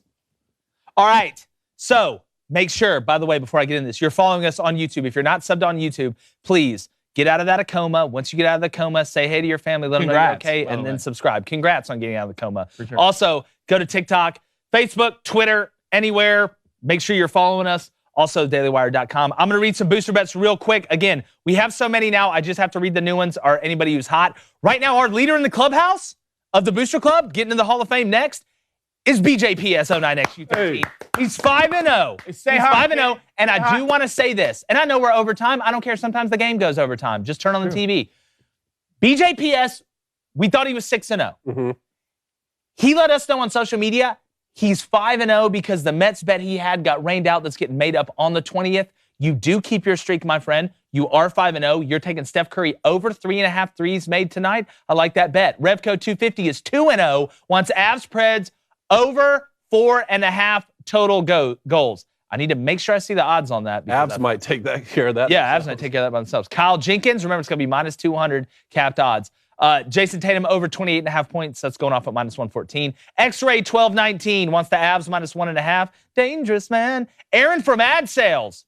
All right. So make sure, by the way, before I get into this, you're following us on YouTube. If you're not subbed on YouTube, please get out of that coma. Once you get out of the coma, say hey to your family, let them know you're okay, and then subscribe. Congrats on getting out of the coma. For sure. Also, go to TikTok, Facebook, Twitter, anywhere. Make sure you're following us. Also, dailywire.com. I'm going to read some booster bets real quick. Again, we have so many now, I just have to read the new ones or anybody who's hot. Right now, our leader in the clubhouse of the Booster Club, getting to the Hall of Fame next, is BJPS09XU13. Hey. He's 5-0. He's 5-0. And I do want to say this, and I know we're overtime. I don't care. Sometimes the game goes overtime. Just turn on the TV. BJPS, we thought he was 6-0. He let us know on social media he's 5-0 because the Mets bet he had got rained out that's getting made up on the 20th. You do keep your streak, my friend. You are 5-0. You're taking Steph Curry over 3.5 threes made tonight. I like that bet. Revco 250 is 2-0. Wants Avs Preds over 4.5 total goals. I need to make sure I see the odds on that. Avs might take care of that. Yeah, Avs might take care of that by themselves. Kyle Jenkins, remember, it's going to be minus 200 capped odds. Jason Tatum over 28.5 points. That's going off at minus 114. X-Ray 1219 wants the Avs minus 1.5. Dangerous, man. Aaron from Ad Sales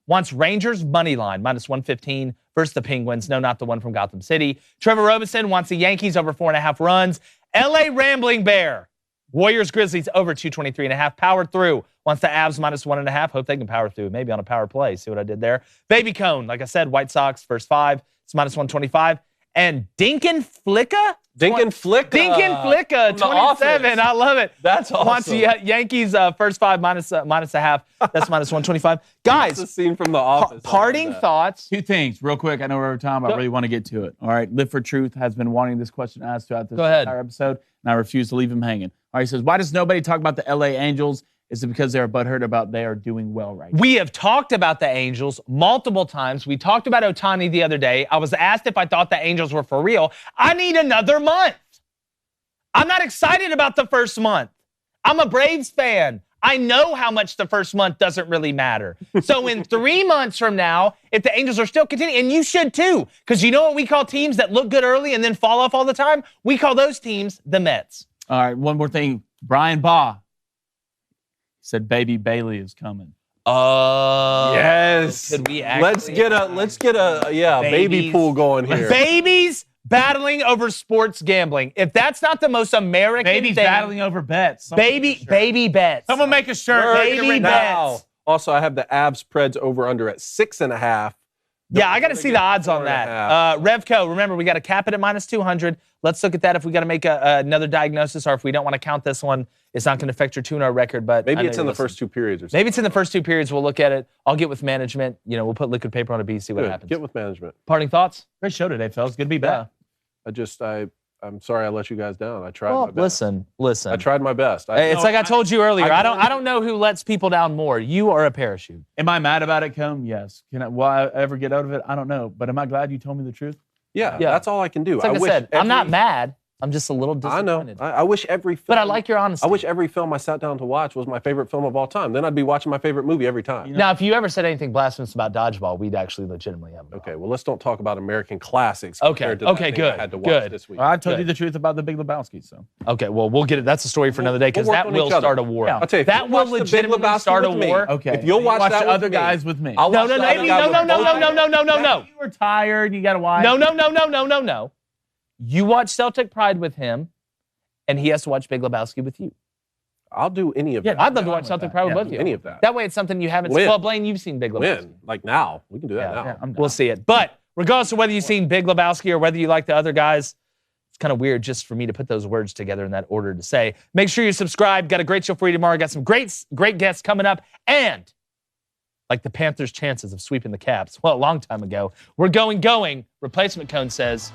wants Rangers money line minus 115 versus the Penguins. No, not the one from Gotham City. Trevor Robinson wants the Yankees over 4.5 runs. LA Rambling Bear. Warriors Grizzlies over 223.5. Powered through. Wants the Avs minus 1.5. Hope they can power through. Maybe on a power play. See what I did there? Baby Cone. Like I said, White Sox first 5. It's minus 125. And Dinkin Flicka? Dinkin Flicka, 27. I love it. That's awesome. Wants Yankees first 5 minus a half. That's minus 125. Guys, That's a scene from The Office. parting thoughts. Two things, real quick. I know we're over time, but I really want to get to it. All right, Live for Truth has been wanting this question asked throughout this entire episode, and I refuse to leave him hanging. All right, he says, why does nobody talk about the LA Angels? Is it because they're butthurt about they are doing well right now? We have talked about the Angels multiple times. We talked about Ohtani the other day. I was asked if I thought the Angels were for real. I need another month. I'm not excited about the first month. I'm a Braves fan. I know how much the first month doesn't really matter. So in 3 months from now, if the Angels are still continuing, and you should too, because you know what we call teams that look good early and then fall off all the time? We call those teams the Mets. All right, one more thing. Brian Baugh said Baby Bailey is coming. Yes. Could we actually let's get a baby pool going here. Babies battling over sports gambling. If that's not the most American Babies thing, battling over bets. baby bets. Someone make a shirt. Baby bets. Also, I have the Avs Preds over under at 6.5. Yeah, I got to see the odds on that. Revco, remember, we got to cap it at minus 200. Let's look at that if we got to make another diagnosis, or if we don't want to count this one, it's not going to affect your 2-0 record. But maybe it's in the first 2 periods or something. Maybe it's in the first 2 periods. We'll look at it. I'll get with management. You know, we'll put liquid paper on a B, see what happens. Get with management. Parting thoughts? Great show today, fellas. Good to be back. I'm sorry I let you guys down. I tried my best. Listen. I tried my best. It's like I told you earlier. I don't know who lets people down more. You or a parachute. Am I mad about it, Combe? Yes. Will I ever get out of it? I don't know. But am I glad you told me the truth? Yeah, that's all I can do. It's like I said, I'm not mad. I'm just a little disappointed. I know. I wish every film. But I like your honesty. I wish every film I sat down to watch was my favorite film of all time. Then I'd be watching my favorite movie every time. Now, if you ever said anything blasphemous about dodgeball, we'd actually legitimately have. Okay, well, let's don't talk about American classics. Okay, good. I had to watch this week. Well, I told you the truth about the Big Lebowski, so. Okay, well, we'll get it. That's a story for another day, because that will start a war. Yeah. I'll tell you, that will legitimately start a war. Okay. If you'll watch that other with me, guys with me. I'll watch No. You were tired. You got to watch. No. You watch Celtic Pride with him, and he has to watch Big Lebowski with you. I'll do any of that. I'd love to watch Celtic Pride with both of you. Any of that. That way it's something you haven't seen. Well, Blaine, you've seen Big Lebowski. When? Like now. We can do that now. Yeah, We'll see it. But regardless of whether you've seen Big Lebowski or whether you like the other guys, it's kind of weird just for me to put those words together in that order to say. Make sure you subscribe. Got a great show for you tomorrow. Got some great guests coming up. And like the Panthers' chances of sweeping the Caps. Well, a long time ago. We're going. Replacement Cone says,